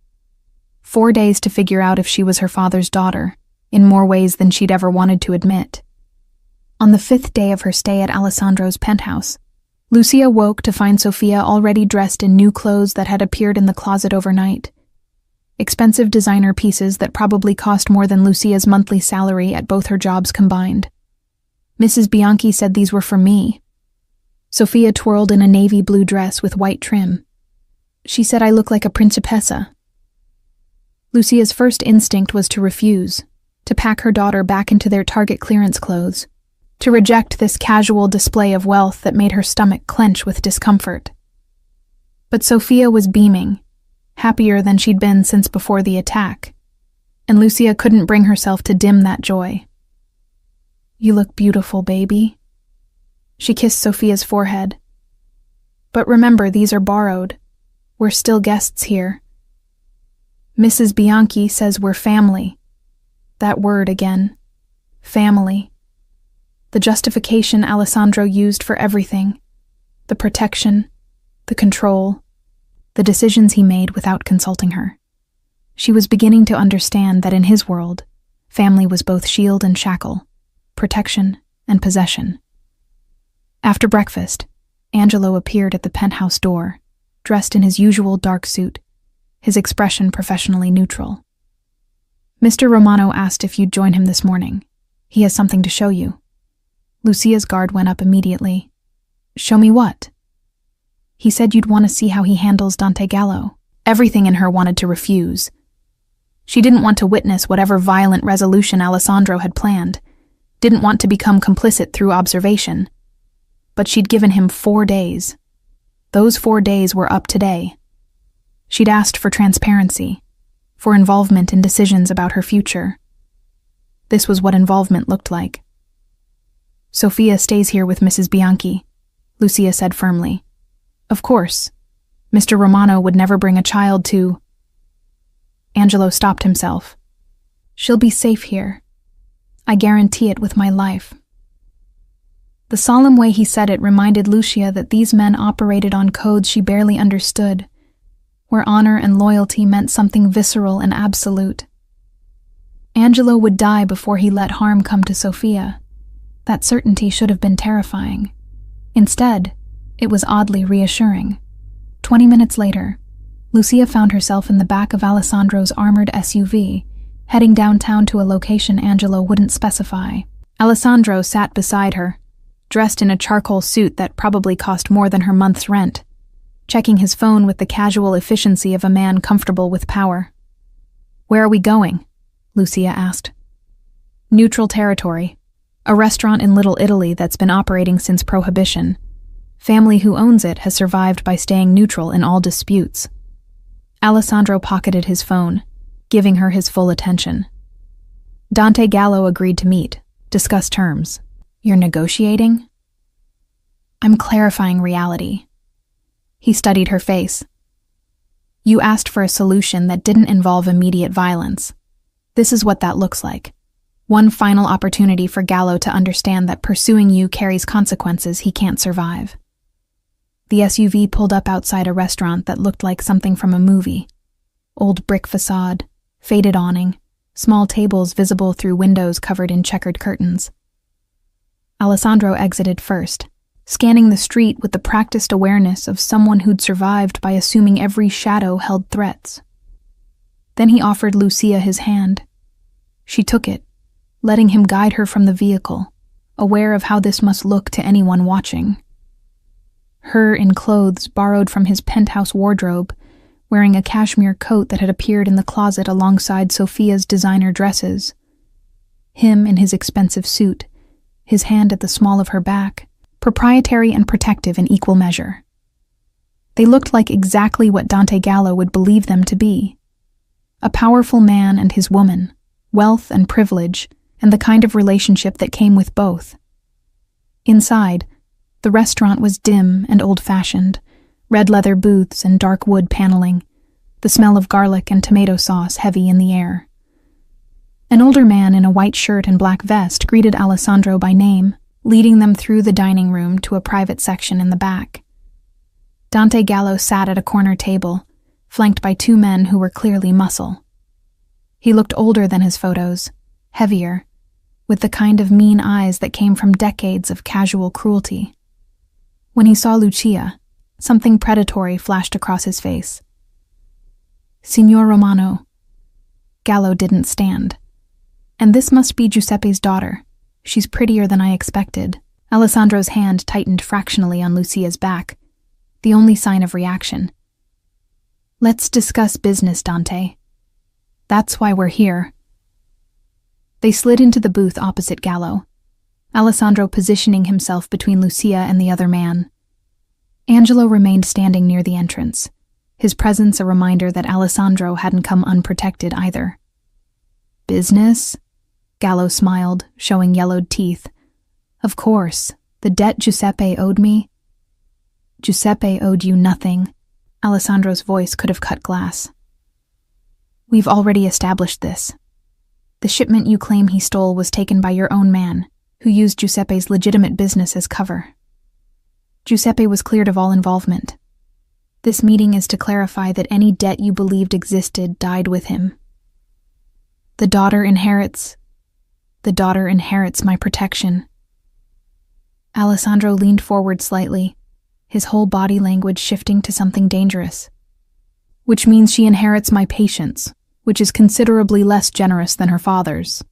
4 days to figure out if she was her father's daughter, in more ways than she'd ever wanted to admit. On the 5th day of her stay at Alessandro's penthouse, Lucia woke to find Sofia already dressed in new clothes that had appeared in the closet overnight. Expensive designer pieces that probably cost more than Lucia's monthly salary at both her jobs combined. Mrs. Bianchi said these were for me. Sofia twirled in a navy blue dress with white trim. She said I look like a principessa. Lucia's first instinct was to refuse, to pack her daughter back into their Target clearance clothes, to reject this casual display of wealth that made her stomach clench with discomfort. But Sofia was beaming, happier than she'd been since before the attack, and Lucia couldn't bring herself to dim that joy. You look beautiful, baby. She kissed Sofia's forehead. But remember, these are borrowed. We're still guests here. Mrs. Bianchi says we're family. That word again. Family. The justification Alessandro used for everything. The protection, the control, the decisions he made without consulting her. She was beginning to understand that in his world, family was both shield and shackle, protection and possession. After breakfast, Angelo appeared at the penthouse door, dressed in his usual dark suit, his expression professionally neutral. Mr. Romano asked if you'd join him this morning. He has something to show you. Lucia's guard went up immediately. Show me what? He said you'd want to see how he handles Dante Gallo. Everything in her wanted to refuse. She didn't want to witness whatever violent resolution Alessandro had planned, didn't want to become complicit through observation. But she'd given him 4 days. Those 4 days were up today. She'd asked for transparency, for involvement in decisions about her future. This was what involvement looked like. Sofia stays here with Mrs. Bianchi, Lucia said firmly. Of course. Mr. Romano would never bring a child to... Angelo stopped himself. She'll be safe here. I guarantee it with my life. The solemn way he said it reminded Lucia that these men operated on codes she barely understood, where honor and loyalty meant something visceral and absolute. Angelo would die before he let harm come to Sofia. That certainty should have been terrifying. Instead, it was oddly reassuring. 20 minutes later, Lucia found herself in the back of Alessandro's armored SUV, heading downtown to a location Angelo wouldn't specify. Alessandro sat beside her, dressed in a charcoal suit that probably cost more than her month's rent, checking his phone with the casual efficiency of a man comfortable with power. Where are we going? Lucia asked. Neutral territory. A restaurant in Little Italy that's been operating since Prohibition. Family who owns it has survived by staying neutral in all disputes. Alessandro pocketed his phone, giving her his full attention. Dante Gallo agreed to meet, discuss terms. You're negotiating? I'm clarifying reality. He studied her face. You asked for a solution that didn't involve immediate violence. This is what that looks like. One final opportunity for Gallo to understand that pursuing you carries consequences he can't survive. The SUV pulled up outside a restaurant that looked like something from a movie. Old brick facade, faded awning, small tables visible through windows covered in checkered curtains. Alessandro exited first, scanning the street with the practiced awareness of someone who'd survived by assuming every shadow held threats. Then he offered Lucia his hand. She took it, letting him guide her from the vehicle, aware of how this must look to anyone watching. Her in clothes borrowed from his penthouse wardrobe, wearing a cashmere coat that had appeared in the closet alongside Sophia's designer dresses. Him in his expensive suit, his hand at the small of her back, proprietary and protective in equal measure. They looked like exactly what Dante Gallo would believe them to be. A powerful man and his woman, wealth and privilege, and the kind of relationship that came with both. Inside, the restaurant was dim and old-fashioned, red leather booths and dark wood paneling, the smell of garlic and tomato sauce heavy in the air. An older man in a white shirt and black vest greeted Alessandro by name, leading them through the dining room to a private section in the back. Dante Gallo sat at a corner table, flanked by two men who were clearly muscle. He looked older than his photos, heavier, with the kind of mean eyes that came from decades of casual cruelty. When he saw Lucia, something predatory flashed across his face. Signor Romano. Gallo didn't stand. And this must be Giuseppe's daughter. She's prettier than I expected. Alessandro's hand tightened fractionally on Lucia's back, the only sign of reaction. Let's discuss business, Dante. That's why we're here. They slid into the booth opposite Gallo, Alessandro positioning himself between Lucia and the other man. Angelo remained standing near the entrance, his presence a reminder that Alessandro hadn't come unprotected either. Business? Gallo smiled, showing yellowed teeth. Of course, the debt Giuseppe owed me. Giuseppe owed you nothing. Alessandro's voice could have cut glass. We've already established this. The shipment you claim he stole was taken by your own man, who used Giuseppe's legitimate business as cover. Giuseppe was cleared of all involvement. This meeting is to clarify that any debt you believed existed died with him. The daughter inherits my protection. Alessandro leaned forward slightly, his whole body language shifting to something dangerous. Which means she inherits my patience, which is considerably less generous than her father's.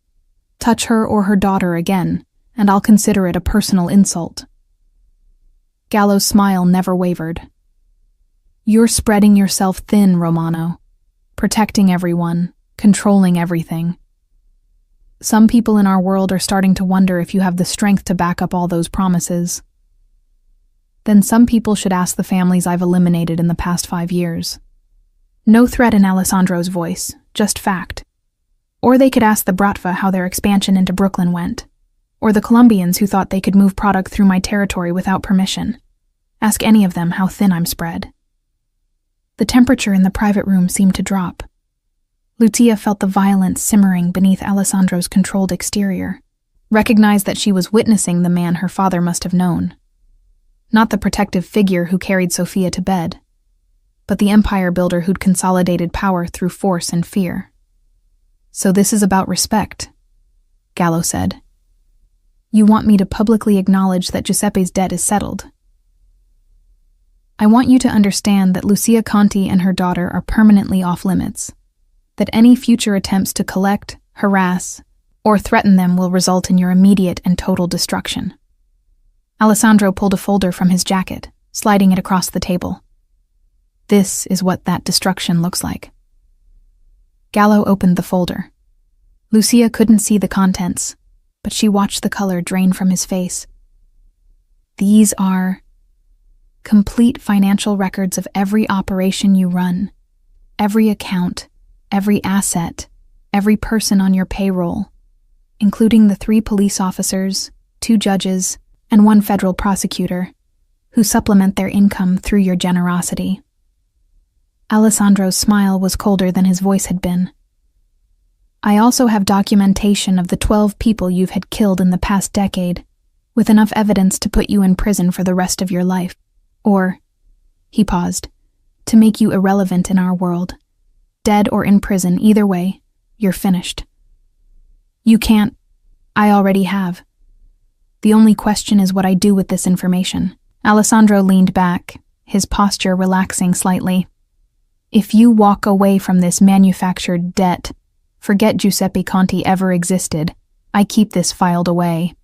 Touch her or her daughter again, and I'll consider it a personal insult. Gallo's smile never wavered. You're spreading yourself thin, Romano. Protecting everyone, controlling everything. Some people in our world are starting to wonder if you have the strength to back up all those promises. Then some people should ask the families I've eliminated in the past 5 years. No threat in Alessandro's voice, just fact. Or they could ask the Bratva how their expansion into Brooklyn went. Or the Colombians who thought they could move product through my territory without permission. Ask any of them how thin I'm spread. The temperature in the private room seemed to drop. Lucia felt the violence simmering beneath Alessandro's controlled exterior, recognized that she was witnessing the man her father must have known. Not the protective figure who carried Sophia to bed, but the empire builder who'd consolidated power through force and fear. So this is about respect, Gallo said. You want me to publicly acknowledge that Giuseppe's debt is settled. I want you to understand that Lucia Conti and her daughter are permanently off limits, that any future attempts to collect, harass, or threaten them will result in your immediate and total destruction. Alessandro pulled a folder from his jacket, sliding it across the table. This is what that destruction looks like. Gallo opened the folder. Lucia couldn't see the contents, but she watched the color drain from his face. These are complete financial records of every operation you run, every account, every asset, every person on your payroll, including the 3 police officers, 2 judges, and 1 federal prosecutor, who supplement their income through your generosity. Alessandro's smile was colder than his voice had been. I also have documentation of the 12 people you've had killed in the past decade, with enough evidence to put you in prison for the rest of your life. Or, he paused, to make you irrelevant in our world. Dead or in prison, either way, you're finished. You can't. I already have. The only question is what I do with this information. Alessandro leaned back, his posture relaxing slightly. If you walk away from this manufactured debt, forget Giuseppe Conti ever existed. I keep this filed away.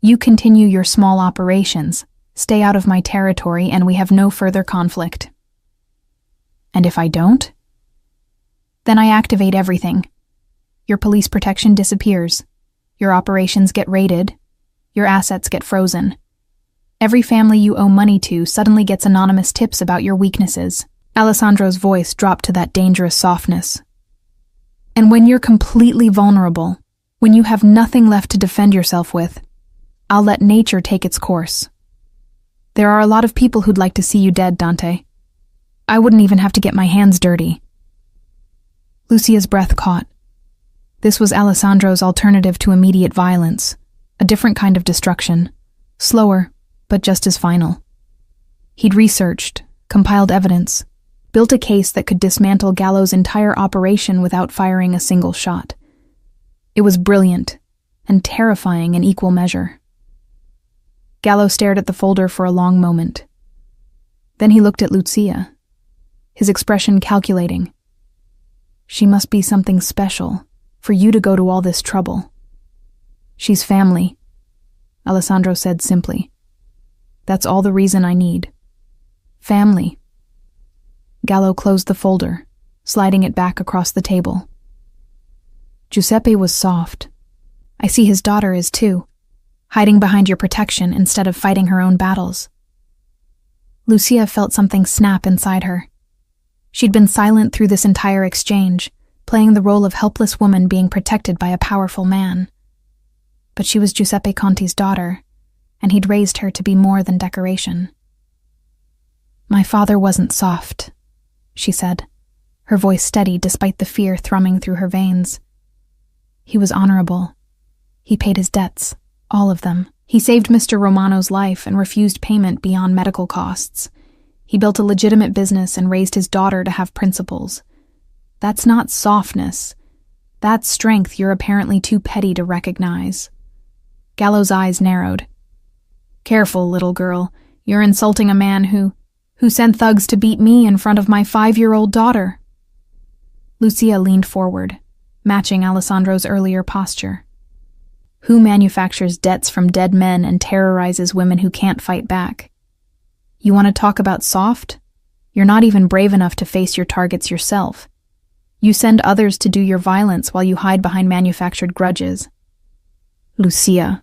You continue your small operations, stay out of my territory, and we have no further conflict. And if I don't? Then I activate everything. Your police protection disappears. Your operations get raided. Your assets get frozen. Every family you owe money to suddenly gets anonymous tips about your weaknesses. Alessandro's voice dropped to that dangerous softness. And when you're completely vulnerable, when you have nothing left to defend yourself with, I'll let nature take its course. There are a lot of people who'd like to see you dead, Dante. I wouldn't even have to get my hands dirty. Lucia's breath caught. This was Alessandro's alternative to immediate violence, a different kind of destruction, slower, but just as final. He'd researched, compiled evidence, built a case that could dismantle Gallo's entire operation without firing a single shot. It was brilliant and terrifying in equal measure. Gallo stared at the folder for a long moment. Then he looked at Lucia, his expression calculating. She must be something special for you to go to all this trouble. She's family, Alessandro said simply. That's all the reason I need. Family. Gallo closed the folder, sliding it back across the table. Giuseppe was soft. I see his daughter is too, hiding behind your protection instead of fighting her own battles. Lucia felt something snap inside her. She'd been silent through this entire exchange, playing the role of helpless woman being protected by a powerful man. But she was Giuseppe Conti's daughter, and he'd raised her to be more than decoration. My father wasn't soft, she said, her voice steady despite the fear thrumming through her veins. He was honorable. He paid his debts, all of them. He saved Mr. Romano's life and refused payment beyond medical costs. He built a legitimate business and raised his daughter to have principles. That's not softness. That's strength you're apparently too petty to recognize. Gallo's eyes narrowed. Careful, little girl. You're insulting a man who sent thugs to beat me in front of my 5-year-old daughter. Lucia leaned forward, matching Alessandro's earlier posture. Who manufactures debts from dead men and terrorizes women who can't fight back? You want to talk about soft? You're not even brave enough to face your targets yourself. You send others to do your violence while you hide behind manufactured grudges. Lucia.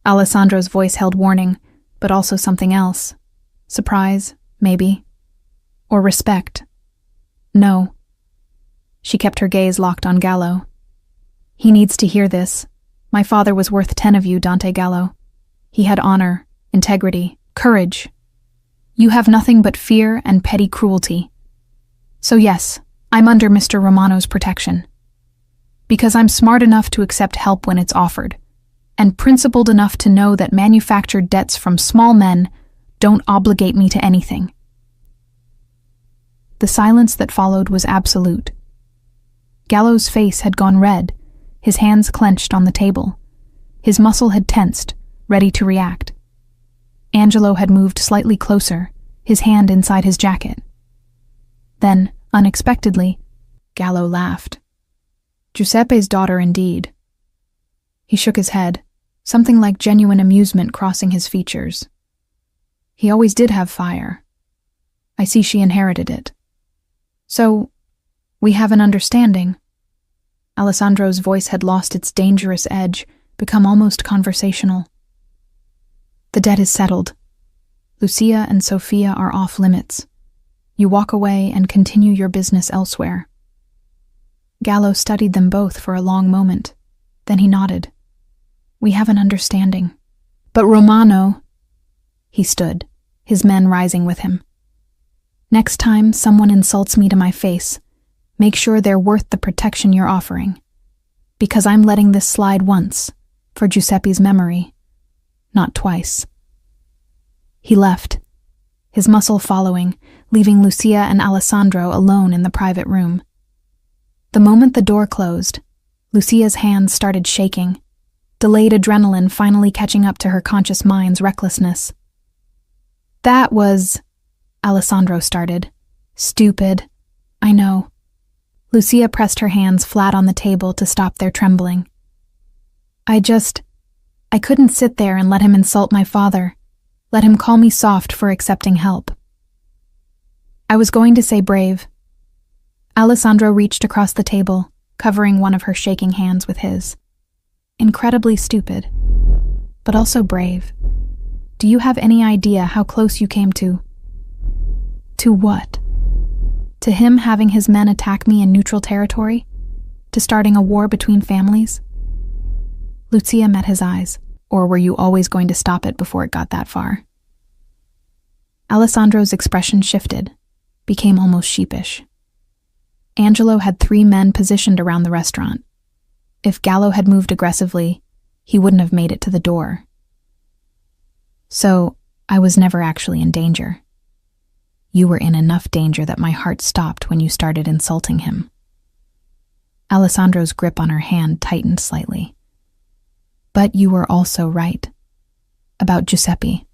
Alessandro's voice held warning, but also something else. Surprise, maybe. Or respect. No. She kept her gaze locked on Gallo. He needs to hear this. My father was worth 10 of you, Dante Gallo. He had honor, integrity, courage. You have nothing but fear and petty cruelty. So yes, I'm under Mr. Romano's protection. Because I'm smart enough to accept help when it's offered, and principled enough to know that manufactured debts from small men don't obligate me to anything. The silence that followed was absolute. Gallo's face had gone red, his hands clenched on the table. His muscle had tensed, ready to react. Angelo had moved slightly closer, his hand inside his jacket. Then, unexpectedly, Gallo laughed. Giuseppe's daughter indeed. He shook his head, something like genuine amusement crossing his features. He always did have fire. I see she inherited it. So, we have an understanding. Alessandro's voice had lost its dangerous edge, become almost conversational. The debt is settled. Lucia and Sophia are off limits. You walk away and continue your business elsewhere. Gallo studied them both for a long moment. Then he nodded. We have an understanding. But Romano... He stood, his men rising with him. Next time someone insults me to my face, make sure they're worth the protection you're offering. Because I'm letting this slide once, for Giuseppe's memory, not twice. He left, his muscle following, leaving Lucia and Alessandro alone in the private room. The moment the door closed, Lucia's hands started shaking, delayed adrenaline finally catching up to her conscious mind's recklessness. That was... Alessandro started. Stupid. I know. Lucia pressed her hands flat on the table to stop their trembling. I couldn't sit there and let him insult my father, let him call me soft for accepting help. I was going to say brave. Alessandro reached across the table, covering one of her shaking hands with his. Incredibly stupid, but also brave. Do you have any idea how close you came to... To what? To him having his men attack me in neutral territory? To starting a war between families? Lucia met his eyes. Or were you always going to stop it before it got that far? Alessandro's expression shifted, became almost sheepish. Angelo had 3 men positioned around the restaurant. If Gallo had moved aggressively, he wouldn't have made it to the door. So, I was never actually in danger. You were in enough danger that my heart stopped when you started insulting him. Alessandro's grip on her hand tightened slightly. But you were also right. About Giuseppe.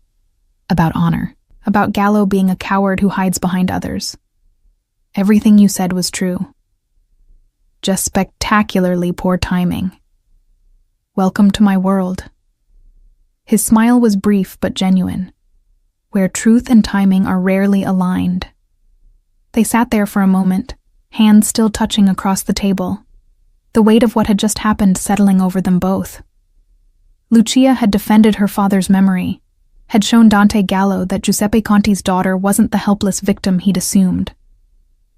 About honor. About Gallo being a coward who hides behind others. Everything you said was true. Just spectacularly poor timing. Welcome to my world. His smile was brief but genuine, where truth and timing are rarely aligned. They sat there for a moment, hands still touching across the table, the weight of what had just happened settling over them both. Lucia had defended her father's memory, had shown Dante Gallo that Giuseppe Conti's daughter wasn't the helpless victim he'd assumed.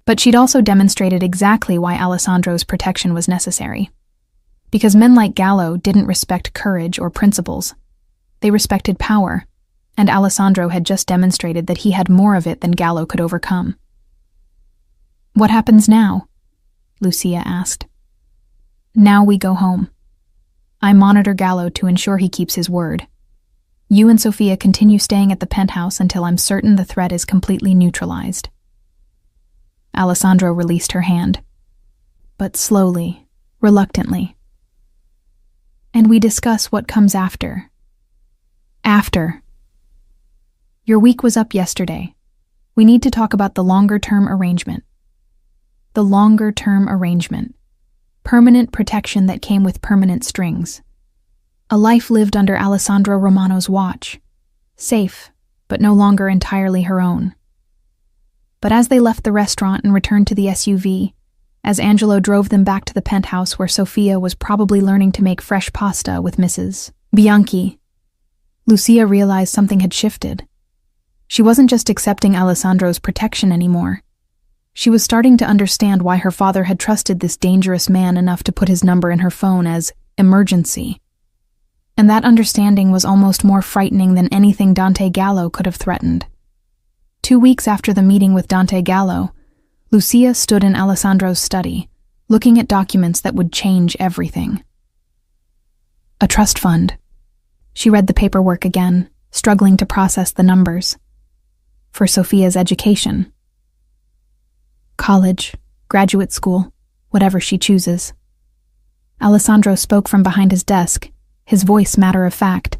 But she'd also demonstrated exactly why Alessandro's protection was necessary. Because men like Gallo didn't respect courage or principles. They respected power, and Alessandro had just demonstrated that he had more of it than Gallo could overcome. What happens now? Lucia asked. Now we go home. I monitor Gallo to ensure he keeps his word. You and Sophia continue staying at the penthouse until I'm certain the threat is completely neutralized. Alessandro released her hand, but slowly, reluctantly. And we discuss what comes after. After. Your week was up yesterday. We need to talk about the longer-term arrangement. The longer-term arrangement. Permanent protection that came with permanent strings. A life lived under Alessandro Romano's watch. Safe, but no longer entirely her own. But as they left the restaurant and returned to the SUV, as Angelo drove them back to the penthouse where Sophia was probably learning to make fresh pasta with Mrs. Bianchi, Lucia realized something had shifted. She wasn't just accepting Alessandro's protection anymore. She was starting to understand why her father had trusted this dangerous man enough to put his number in her phone as emergency. And that understanding was almost more frightening than anything Dante Gallo could have threatened. 2 weeks after the meeting with Dante Gallo, Lucia stood in Alessandro's study, looking at documents that would change everything. A trust fund. She read the paperwork again, struggling to process the numbers. For Sophia's education. College, graduate school, whatever she chooses. Alessandro spoke from behind his desk, his voice matter of fact.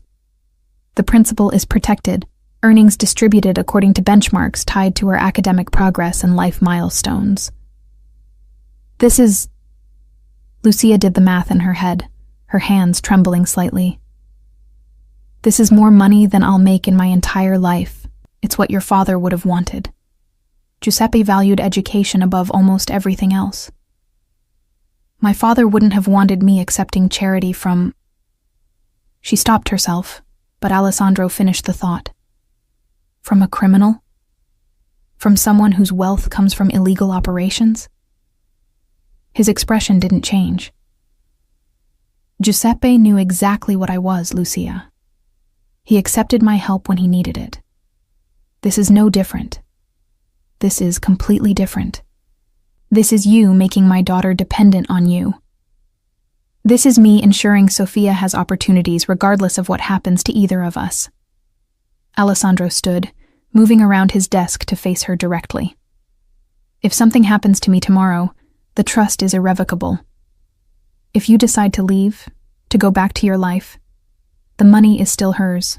The principal is protected, earnings distributed according to benchmarks tied to her academic progress and life milestones. This is... Lucia did the math in her head, her hands trembling slightly. This is more money than I'll make in my entire life. It's what your father would have wanted. Giuseppe valued education above almost everything else. My father wouldn't have wanted me accepting charity from... She stopped herself, but Alessandro finished the thought. From a criminal? From someone whose wealth comes from illegal operations? His expression didn't change. Giuseppe knew exactly what I was, Lucia. He accepted my help when he needed it. This is no different. This is completely different. This is you making my daughter dependent on you. This is me ensuring Sophia has opportunities regardless of what happens to either of us. Alessandro stood, moving around his desk to face her directly. If something happens to me tomorrow, the trust is irrevocable. If you decide to leave, to go back to your life, the money is still hers.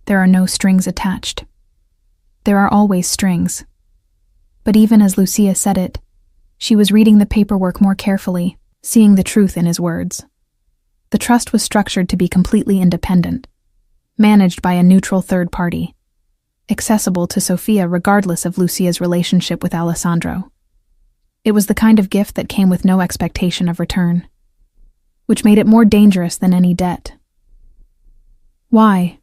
There are no strings attached. There are always strings. But even as Lucia said it, she was reading the paperwork more carefully, seeing the truth in his words. The trust was structured to be completely independent, managed by a neutral third party, accessible to Sophia regardless of Lucia's relationship with Alessandro. It was the kind of gift that came with no expectation of return, which made it more dangerous than any debt. Why?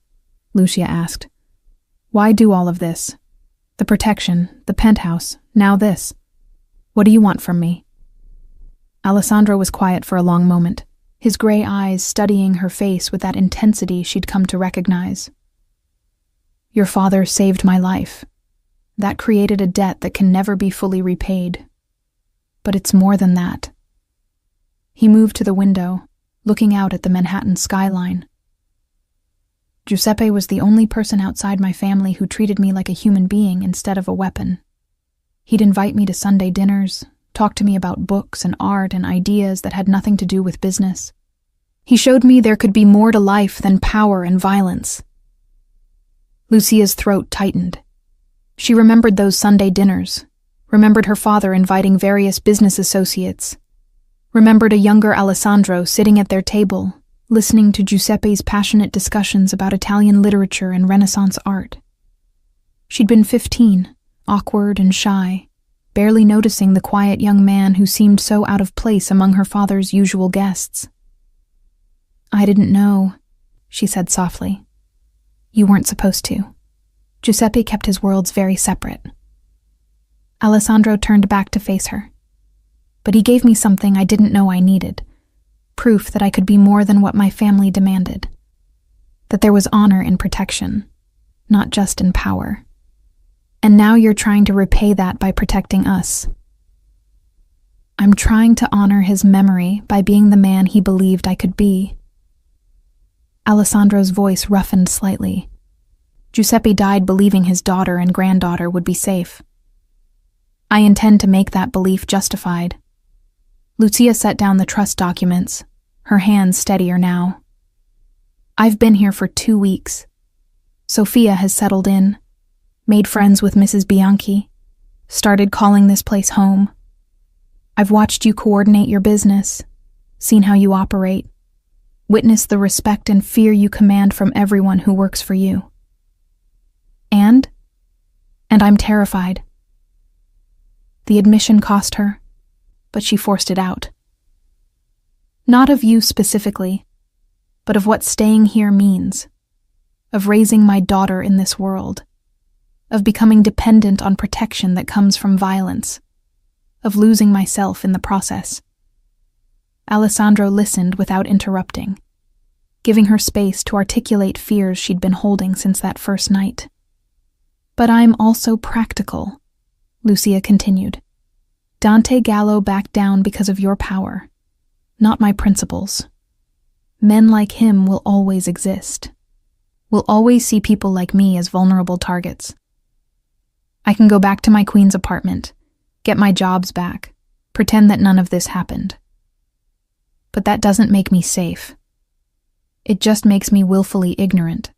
Lucia asked. Why do all of this? The protection, the penthouse, now this. What do you want from me? Alessandro was quiet for a long moment, his gray eyes studying her face with that intensity she'd come to recognize. Your father saved my life. That created a debt that can never be fully repaid. But it's more than that. He moved to the window, looking out at the Manhattan skyline. Giuseppe was the only person outside my family who treated me like a human being instead of a weapon. He'd invite me to Sunday dinners, talk to me about books and art and ideas that had nothing to do with business. He showed me there could be more to life than power and violence. Lucia's throat tightened. She remembered those Sunday dinners, remembered her father inviting various business associates, remembered a younger Alessandro sitting at their table, listening to Giuseppe's passionate discussions about Italian literature and Renaissance art. She'd been 15, awkward and shy, barely noticing the quiet young man who seemed so out of place among her father's usual guests. I didn't know, she said softly. You weren't supposed to. Giuseppe kept his worlds very separate. Alessandro turned back to face her. But he gave me something I didn't know I needed, proof that I could be more than what my family demanded, that there was honor in protection, not just in power. And now you're trying to repay that by protecting us. I'm trying to honor his memory by being the man he believed I could be. Alessandro's voice roughened slightly. Giuseppe died believing his daughter and granddaughter would be safe. I intend to make that belief justified. Lucia set down the trust documents, her hands steadier now. I've been here for 2 weeks. Sophia has settled in, made friends with Mrs. Bianchi, started calling this place home. I've watched you coordinate your business, seen how you operate, witnessed the respect and fear you command from everyone who works for you. And I'm terrified. The admission cost her, but she forced it out. Not of you specifically, but of what staying here means, of raising my daughter in this world, of becoming dependent on protection that comes from violence, of losing myself in the process. Alessandro listened without interrupting, giving her space to articulate fears she'd been holding since that first night. But I'm also practical, Lucia continued. Dante Gallo backed down because of your power, not my principles. Men like him will always exist. We'll always see people like me as vulnerable targets. I can go back to my queen's apartment, get my jobs back, pretend that none of this happened. But that doesn't make me safe. It just makes me willfully ignorant.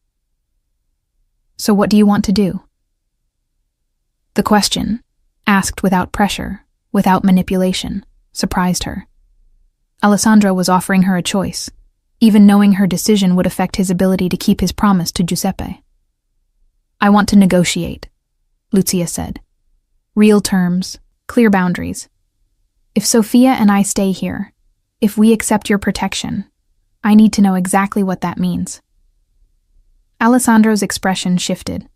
So what do you want to do? The question, asked without pressure, without manipulation, surprised her. Alessandro was offering her a choice, even knowing her decision would affect his ability to keep his promise to Giuseppe. I want to negotiate, Lucia said. Real terms, clear boundaries. If Sophia and I stay here, if we accept your protection, I need to know exactly what that means. Alessandro's expression shifted.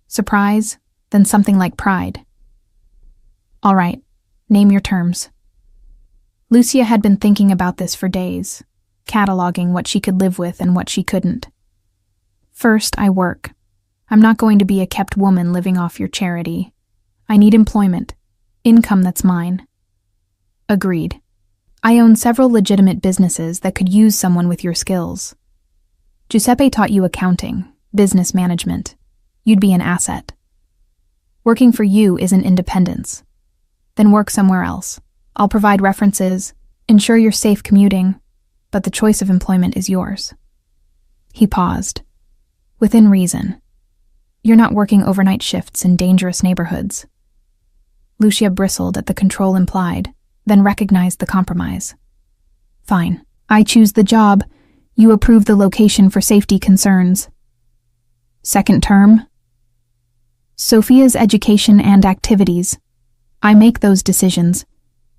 Surprise, then something like pride. All right, name your terms. Lucia had been thinking about this for days, cataloging what she could live with and what she couldn't. First, I work. I'm not going to be a kept woman living off your charity. I need employment, income that's mine. Agreed. I own several legitimate businesses that could use someone with your skills. Giuseppe taught you accounting, business management. You'd be an asset. Working for you isn't independence. Then work somewhere else. I'll provide references, ensure you're safe commuting, but the choice of employment is yours. He paused. Within reason. You're not working overnight shifts in dangerous neighborhoods. Lucia bristled at the control implied, then recognized the compromise. Fine. I choose the job. You approve the location for safety concerns. Second term? Sophia's education and activities. I make those decisions.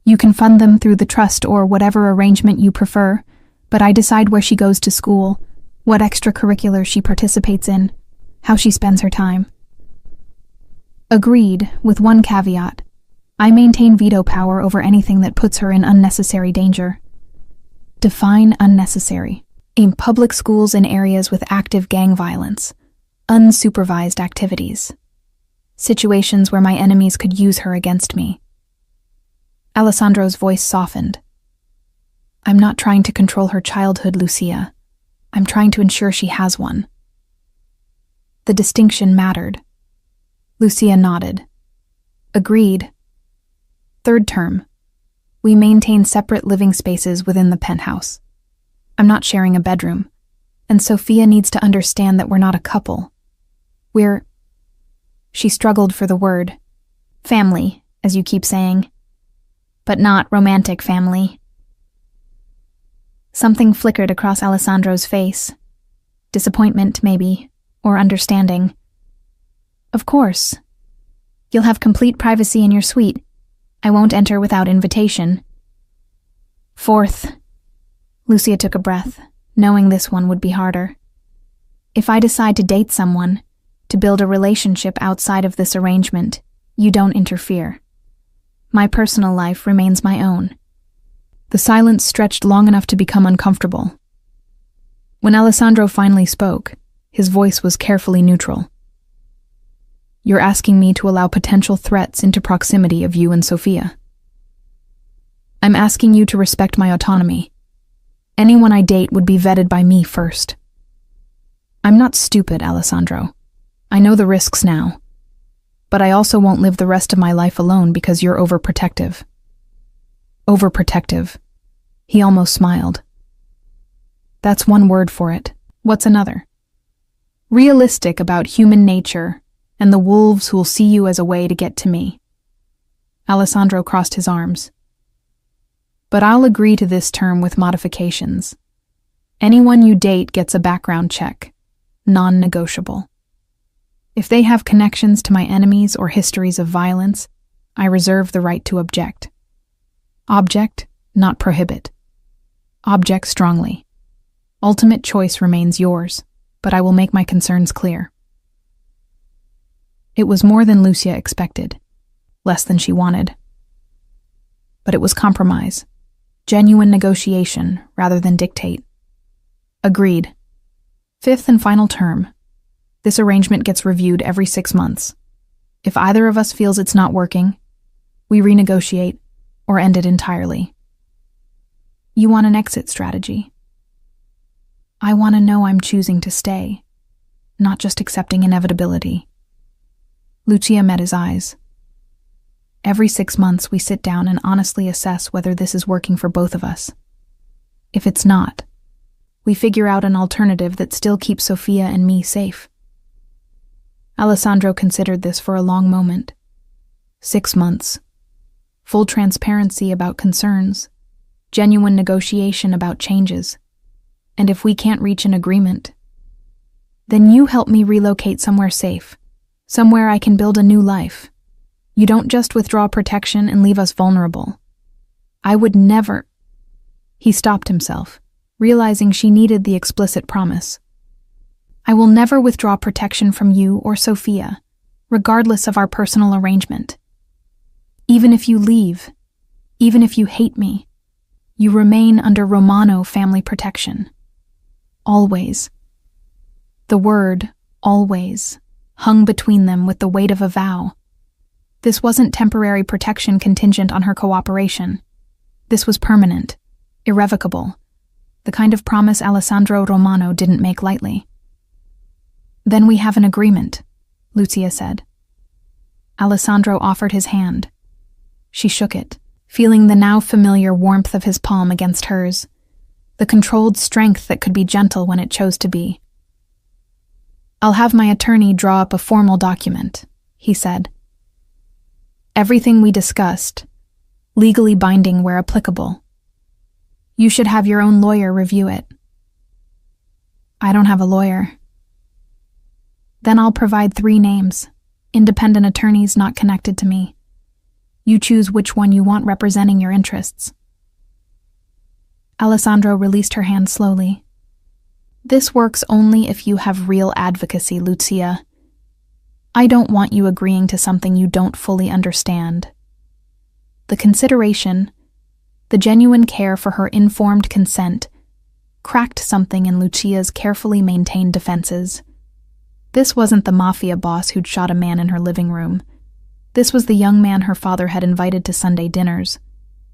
You can fund them through the trust or whatever arrangement you prefer, but I decide where she goes to school, what extracurriculars she participates in, how she spends her time. Agreed, with one caveat. I maintain veto power over anything that puts her in unnecessary danger. Define unnecessary. Aim public schools in areas with active gang violence, unsupervised activities. Situations where my enemies could use her against me. Alessandro's voice softened. I'm not trying to control her childhood, Lucia. I'm trying to ensure she has one. The distinction mattered. Lucia nodded. Agreed. Third term. We maintain separate living spaces within the penthouse. I'm not sharing a bedroom, and Sophia needs to understand that we're not a couple. She struggled for the word. Family, as you keep saying. But not romantic family. Something flickered across Alessandro's face. Disappointment, maybe, or understanding. Of course. You'll have complete privacy in your suite. I won't enter without invitation. Fourth. Lucia took a breath, knowing this one would be harder. If I decide to date someone, to build a relationship outside of this arrangement, you don't interfere. My personal life remains my own. The silence stretched long enough to become uncomfortable. When Alessandro finally spoke, his voice was carefully neutral. You're asking me to allow potential threats into proximity of you and Sophia. I'm asking you to respect my autonomy. Anyone I date would be vetted by me first. I'm not stupid, Alessandro. I know the risks now. But I also won't live the rest of my life alone because you're overprotective. Overprotective. He almost smiled. That's one word for it. What's another? Realistic about human nature and the wolves who'll see you as a way to get to me. Alessandro crossed his arms. But I'll agree to this term with modifications. Anyone you date gets a background check. Non-negotiable. If they have connections to my enemies or histories of violence, I reserve the right to object. Object, not prohibit. Object strongly. Ultimate choice remains yours, but I will make my concerns clear. It was more than Lucia expected, less than she wanted. But it was compromise, genuine negotiation rather than dictate. Agreed. Fifth and final term. This arrangement gets reviewed every 6 months. If either of us feels it's not working, we renegotiate or end it entirely. You want an exit strategy. I want to know I'm choosing to stay, not just accepting inevitability. Lucia met his eyes. Every 6 months we sit down and honestly assess whether this is working for both of us. If it's not, we figure out an alternative that still keeps Sophia and me safe. Alessandro considered this for a long moment. 6 months. Full transparency about concerns. Genuine negotiation about changes. And if we can't reach an agreement, then you help me relocate somewhere safe. Somewhere I can build a new life. You don't just withdraw protection and leave us vulnerable. I would never... He stopped himself, realizing she needed the explicit promise. I will never withdraw protection from you or Sophia, regardless of our personal arrangement. Even if you leave, even if you hate me, You remain under Romano family protection. Always. The word, always, hung between them with the weight of a vow. This wasn't temporary protection contingent on her cooperation. This was permanent, irrevocable, the kind of promise Alessandro Romano didn't make lightly. Then we have an agreement, Lucia said. Alessandro offered his hand. She shook it, feeling the now familiar warmth of his palm against hers, the controlled strength that could be gentle when it chose to be. I'll have my attorney draw up a formal document, he said. Everything we discussed, legally binding where applicable. You should have your own lawyer review it. I don't have a lawyer. Then I'll provide 3 names, independent attorneys not connected to me. You choose which one you want representing your interests. Alessandro released her hand slowly. This works only if you have real advocacy, Lucia. I don't want you agreeing to something you don't fully understand. The consideration, the genuine care for her informed consent, cracked something in Lucia's carefully maintained defenses. This wasn't the Mafia boss who'd shot a man in her living room. This was the young man her father had invited to Sunday dinners,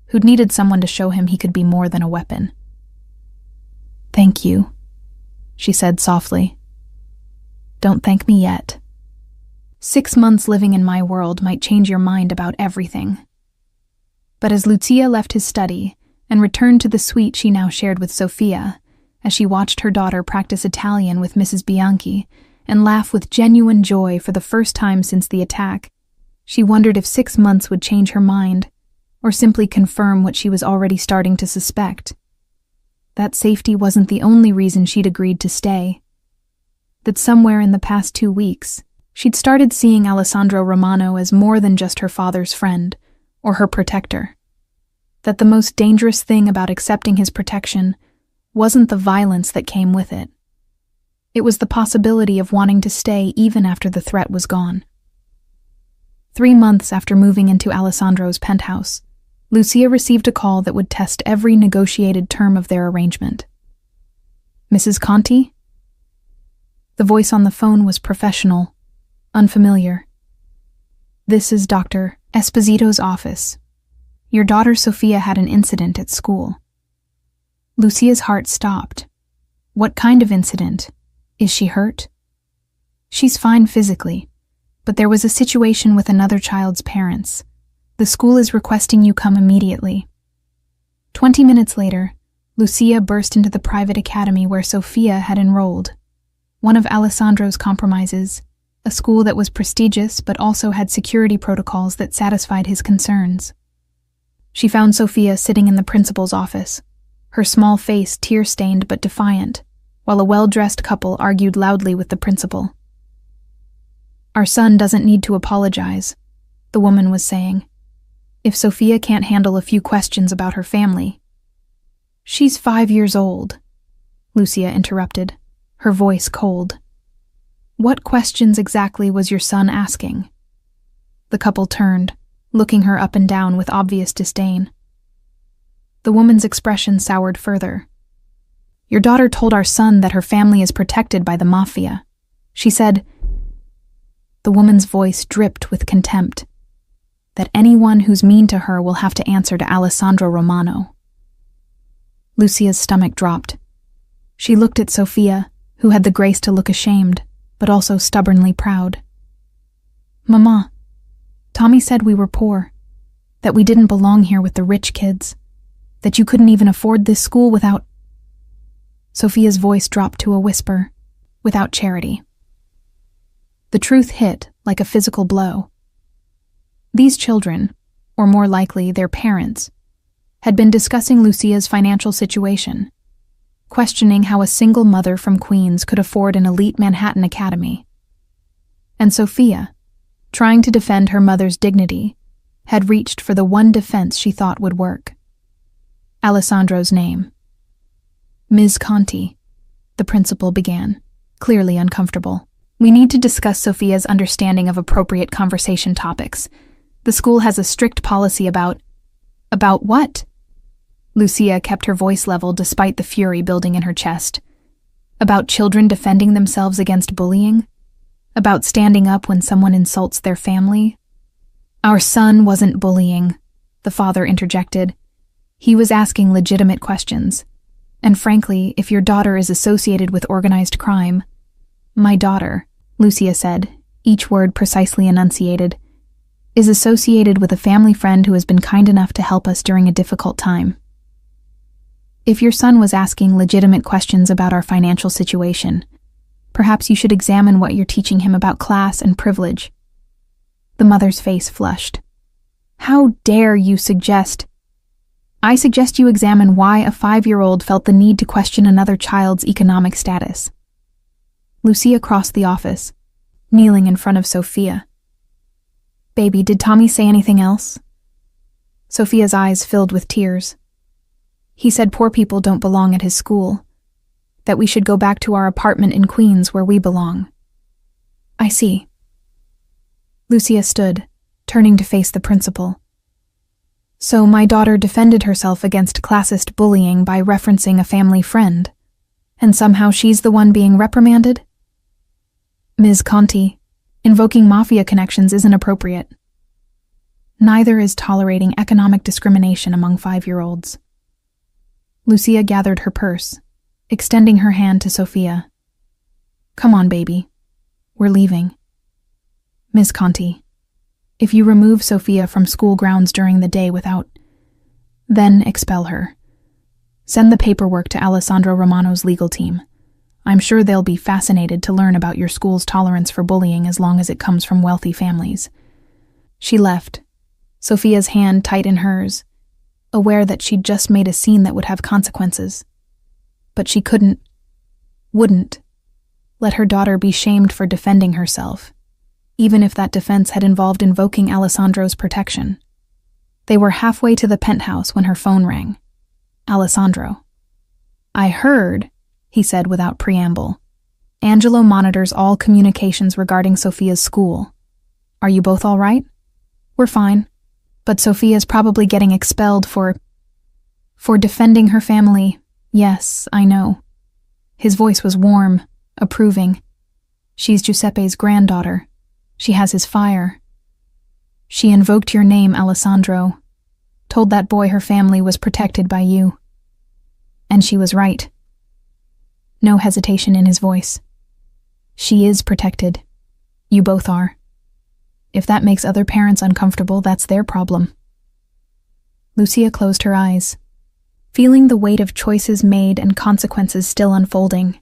who'd needed someone to show him he could be more than a weapon. Thank you, she said softly. Don't thank me yet. 6 months living in my world might change your mind about everything. But as Lucia left his study and returned to the suite she now shared with Sofia, as she watched her daughter practice Italian with Mrs. Bianchi and laugh with genuine joy for the first time since the attack, she wondered if 6 months would change her mind, or simply confirm what she was already starting to suspect. That safety wasn't the only reason she'd agreed to stay. That somewhere in the past 2 weeks, she'd started seeing Alessandro Romano as more than just her father's friend, or her protector. That the most dangerous thing about accepting his protection wasn't the violence that came with it. It was the possibility of wanting to stay even after the threat was gone. 3 months after moving into Alessandro's penthouse, Lucia received a call that would test every negotiated term of their arrangement. Mrs. Conti? The voice on the phone was professional, unfamiliar. This is Dr. Esposito's office. Your daughter Sofia had an incident at school. Lucia's heart stopped. What kind of incident? Is she hurt? She's fine physically, but there was a situation with another child's parents. The school is requesting you come immediately. 20 minutes later, Lucia burst into the private academy where Sofia had enrolled. One of Alessandro's compromises, a school that was prestigious but also had security protocols that satisfied his concerns. She found Sofia sitting in the principal's office, her small face tear-stained but defiant, while a well-dressed couple argued loudly with the principal. Our son doesn't need to apologize, the woman was saying. If Sofia can't handle a few questions about her family. She's 5 years old, Lucia interrupted, her voice cold. What questions exactly was your son asking? The couple turned, looking her up and down with obvious disdain. The woman's expression soured further. Your daughter told our son that her family is protected by the Mafia. She said, the woman's voice dripped with contempt, that anyone who's mean to her will have to answer to Alessandro Romano. Lucia's stomach dropped. She looked at Sofia, who had the grace to look ashamed, but also stubbornly proud. Mama, Tommy said we were poor, that we didn't belong here with the rich kids, that you couldn't even afford this school without... Sofia's voice dropped to a whisper, without charity. The truth hit like a physical blow. These children, or more likely their parents, had been discussing Lucia's financial situation, questioning how a single mother from Queens could afford an elite Manhattan academy. And Sofia, trying to defend her mother's dignity, had reached for the one defense she thought would work. Alessandro's name. Ms. Conti, the principal began, clearly uncomfortable. We need to discuss Sofia's understanding of appropriate conversation topics. The school has a strict policy about... About what? Lucia kept her voice level despite the fury building in her chest. About children defending themselves against bullying? About standing up when someone insults their family? Our son wasn't bullying, the father interjected. He was asking legitimate questions. And frankly, if your daughter is associated with organized crime— My daughter, Lucia said, each word precisely enunciated, is associated with a family friend who has been kind enough to help us during a difficult time. If your son was asking legitimate questions about our financial situation, perhaps you should examine what you're teaching him about class and privilege. The mother's face flushed. How dare you suggest— I suggest you examine why a 5-year-old felt the need to question another child's economic status. Lucia crossed the office, kneeling in front of Sophia. Baby, did Tommy say anything else? Sophia's eyes filled with tears. He said poor people don't belong at his school, that we should go back to our apartment in Queens where we belong. I see. Lucia stood, turning to face the principal. So my daughter defended herself against classist bullying by referencing a family friend, and somehow she's the one being reprimanded? Ms. Conti, invoking Mafia connections isn't appropriate. Neither is tolerating economic discrimination among 5-year-olds. Lucia gathered her purse, extending her hand to Sophia. Come on, baby. We're leaving. Ms. Conti, if you remove Sophia from school grounds during the day then expel her. Send the paperwork to Alessandro Romano's legal team. I'm sure they'll be fascinated to learn about your school's tolerance for bullying as long as it comes from wealthy families. She left, Sophia's hand tight in hers, aware that she'd just made a scene that would have consequences. But she wouldn't, let her daughter be shamed for defending herself, even if that defense had involved invoking Alessandro's protection. They were halfway to the penthouse when her phone rang. Alessandro. I heard, he said without preamble. Angelo monitors all communications regarding Sophia's school. Are you both all right? We're fine. But Sophia's probably getting expelled for defending her family. Yes, I know. His voice was warm, approving. She's Giuseppe's granddaughter. She has his fire. She invoked your name, Alessandro. Told that boy her family was protected by you. And she was right. No hesitation in his voice. She is protected. You both are. If that makes other parents uncomfortable, that's their problem. Lucia closed her eyes, feeling the weight of choices made and consequences still unfolding.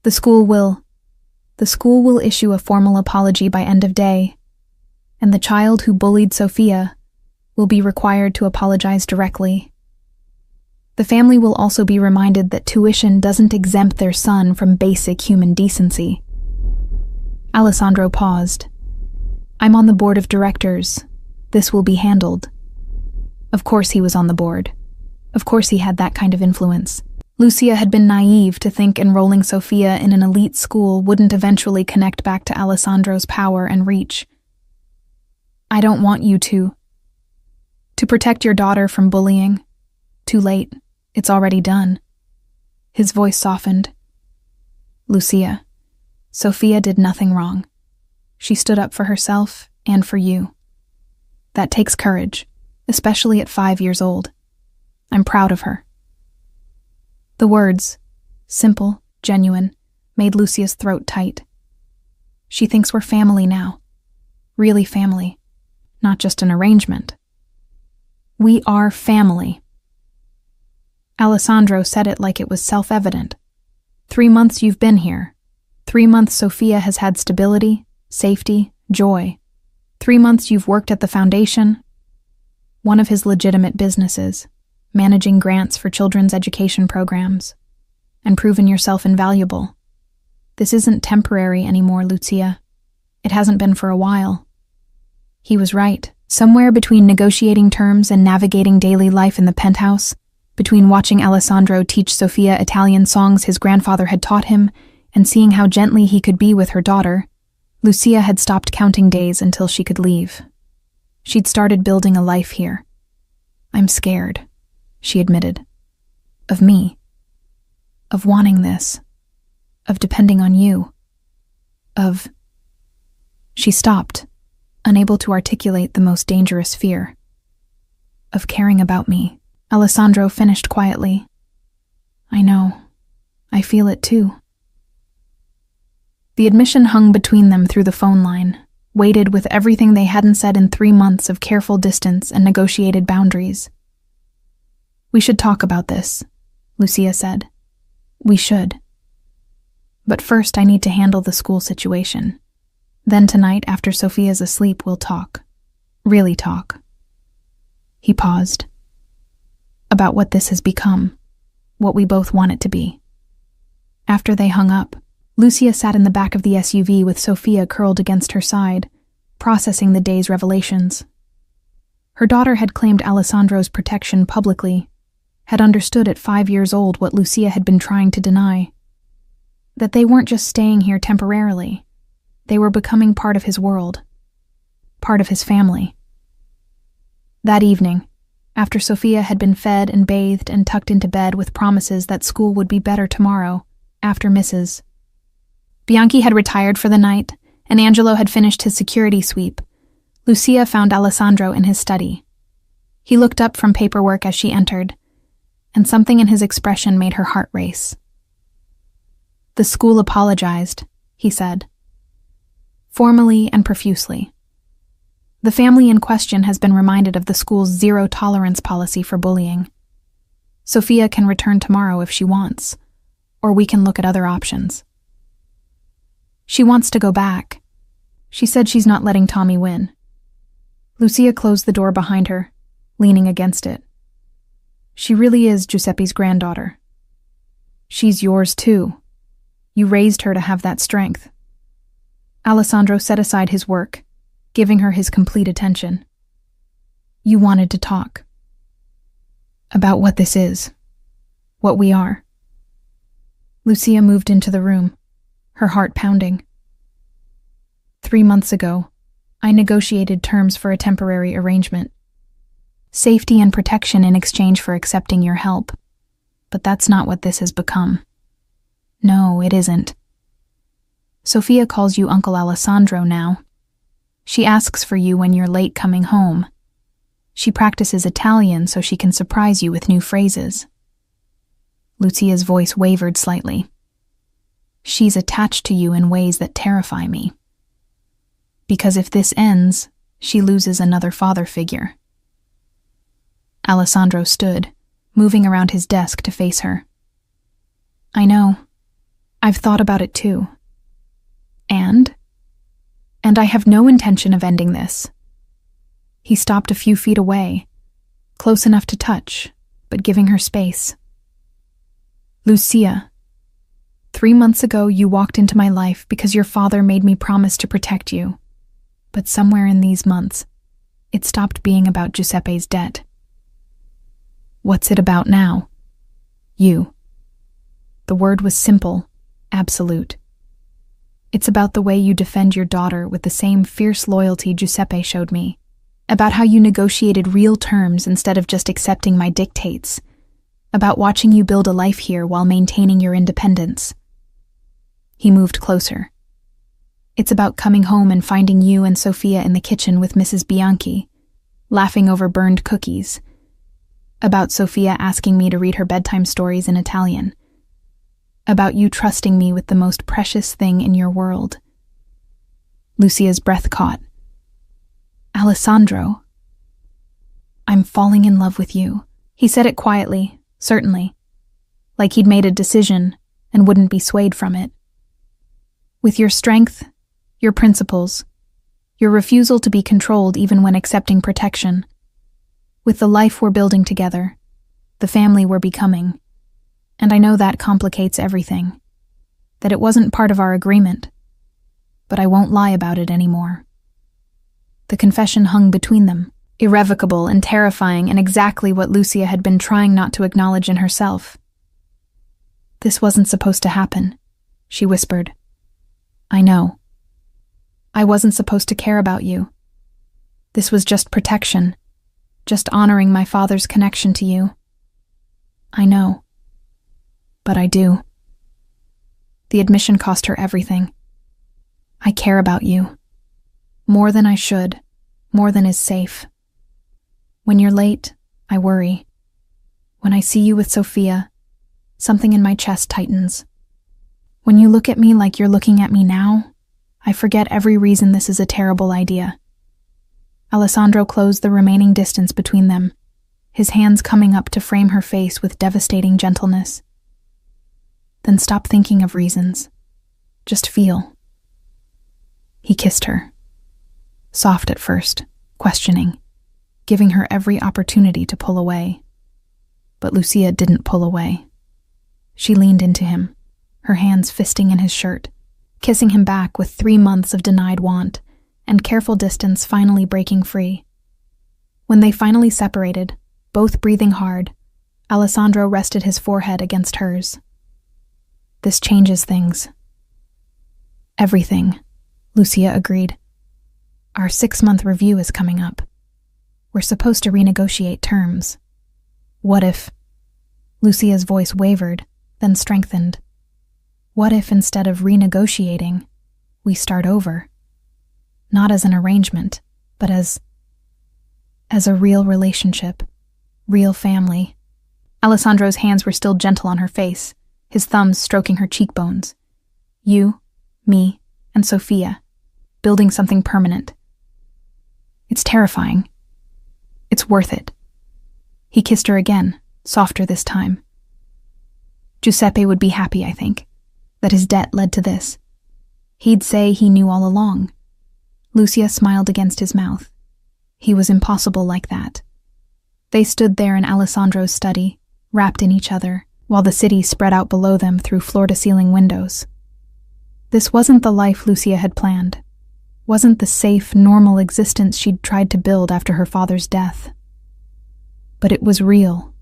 The school will issue a formal apology by end of day, and the child who bullied Sophia will be required to apologize directly. The family will also be reminded that tuition doesn't exempt their son from basic human decency. Alessandro paused. I'm on the board of directors. This will be handled. Of course he was on the board. Of course he had that kind of influence. Lucia had been naive to think enrolling Sophia in an elite school wouldn't eventually connect back to Alessandro's power and reach. I don't want you to protect your daughter from bullying. Too late. It's already done. His voice softened. Lucia, Sophia did nothing wrong. She stood up for herself and for you. That takes courage, especially at 5 years old. I'm proud of her. The words, simple, genuine, made Lucia's throat tight. She thinks we're family now. Really family. Not just an arrangement. We are family. Alessandro said it like it was self-evident. 3 months you've been here. 3 months Sophia has had stability, safety, joy. 3 months you've worked at the foundation, one of his legitimate businesses, managing grants for children's education programs, and proven yourself invaluable. This isn't temporary anymore, Lucia. It hasn't been for a while. He was right. Somewhere between negotiating terms and navigating daily life in the penthouse, between watching Alessandro teach Sophia Italian songs his grandfather had taught him and seeing how gently he could be with her daughter, Lucia had stopped counting days until she could leave. She'd started building a life here. I'm scared, she admitted. Of me. Of wanting this. Of depending on you. Of... She stopped, unable to articulate the most dangerous fear. Of caring about me. Alessandro finished quietly. I know. I feel it too. The admission hung between them through the phone line, weighted with everything they hadn't said in 3 months of careful distance and negotiated boundaries. We should talk about this, Lucia said. We should. But first I need to handle the school situation. Then tonight, after Sophia's asleep, we'll talk. Really talk. He paused. About what this has become. What we both want it to be. After they hung up, Lucia sat in the back of the SUV with Sophia curled against her side, processing the day's revelations. Her daughter had claimed Alessandro's protection publicly, had understood at 5 years old what Lucia had been trying to deny. That they weren't just staying here temporarily. They were becoming part of his world. Part of his family. That evening, after Sophia had been fed and bathed and tucked into bed with promises that school would be better tomorrow, after Mrs. Bianchi had retired for the night, and Angelo had finished his security sweep, Lucia found Alessandro in his study. He looked up from paperwork as she entered, and something in his expression made her heart race. The school apologized, he said. Formally and profusely. The family in question has been reminded of the school's zero-tolerance policy for bullying. Sophia can return tomorrow if she wants, or we can look at other options. She wants to go back. She said she's not letting Tommy win. Lucia closed the door behind her, leaning against it. She really is Giuseppe's granddaughter. She's yours too. You raised her to have that strength. Alessandro set aside his work, giving her his complete attention. You wanted to talk. About what this is. What we are. Lucia moved into the room, her heart pounding. 3 months ago, I negotiated terms for a temporary arrangement. Safety and protection in exchange for accepting your help. But that's not what this has become. No, it isn't. Sophia calls you Uncle Alessandro now. She asks for you when you're late coming home. She practices Italian so she can surprise you with new phrases. Lucia's voice wavered slightly. She's attached to you in ways that terrify me. Because if this ends, she loses another father figure. Alessandro stood, moving around his desk to face her. I know. I've thought about it too. And I have no intention of ending this. He stopped a few feet away, close enough to touch, but giving her space. Lucia, 3 months ago you walked into my life because your father made me promise to protect you. But somewhere in these months, it stopped being about Giuseppe's debt. What's it about now? You. The word was simple, absolute. It's about the way you defend your daughter with the same fierce loyalty Giuseppe showed me. About how you negotiated real terms instead of just accepting my dictates. About watching you build a life here while maintaining your independence. He moved closer. It's about coming home and finding you and Sophia in the kitchen with Mrs. Bianchi, laughing over burned cookies. About Sophia asking me to read her bedtime stories in Italian. About you trusting me with the most precious thing in your world. Lucia's breath caught. Alessandro. I'm falling in love with you. He said it quietly, certainly, like he'd made a decision and wouldn't be swayed from it. With your strength, your principles, your refusal to be controlled even when accepting protection, with the life we're building together, the family we're becoming. And I know that complicates everything, that it wasn't part of our agreement, but I won't lie about it anymore. The confession hung between them, irrevocable and terrifying, and exactly what Lucia had been trying not to acknowledge in herself. This wasn't supposed to happen, she whispered. I know. I wasn't supposed to care about you. This was just protection, just honoring my father's connection to you. I know. But I do. The admission cost her everything. I care about you. More than I should. More than is safe. When you're late, I worry. When I see you with Sophia, something in my chest tightens. When you look at me like you're looking at me now, I forget every reason this is a terrible idea. Alessandro closed the remaining distance between them, his hands coming up to frame her face with devastating gentleness. Then stop thinking of reasons. Just feel. He kissed her. Soft at first, questioning, giving her every opportunity to pull away. But Lucia didn't pull away. She leaned into him, her hands fisting in his shirt, kissing him back with 3 months of denied want, and careful distance finally breaking free. When they finally separated, both breathing hard, Alessandro rested his forehead against hers. This changes things. Everything, Lucia agreed. Our 6-month review is coming up. We're supposed to renegotiate terms. What if... Lucia's voice wavered, then strengthened. What if instead of renegotiating, we start over? Not as an arrangement, but as a real relationship, real family. Alessandro's hands were still gentle on her face, his thumbs stroking her cheekbones. You, me, and Sophia, building something permanent. It's terrifying. It's worth it. He kissed her again, softer this time. Giuseppe would be happy, I think, that his debt led to this. He'd say he knew all along. Lucia smiled against his mouth. He was impossible like that. They stood there in Alessandro's study, wrapped in each other, while the city spread out below them through floor-to-ceiling windows. This wasn't the life Lucia had planned. Wasn't the safe, normal existence she'd tried to build after her father's death. But it was real.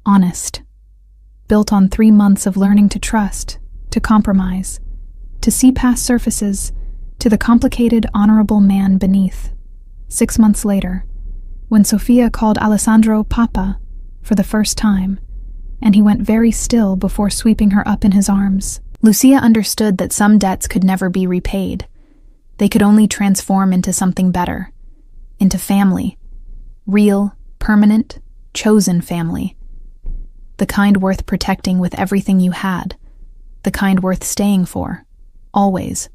Honest. Built on 3 months of learning to trust, to compromise, to see past surfaces, to the complicated, honorable man beneath. 6 months later, when Sophia called Alessandro Papa for the first time, and he went very still before sweeping her up in his arms, Lucia understood that some debts could never be repaid. They could only transform into something better, into family, real, permanent, chosen family. The kind worth protecting with everything you had, the kind worth staying for, always.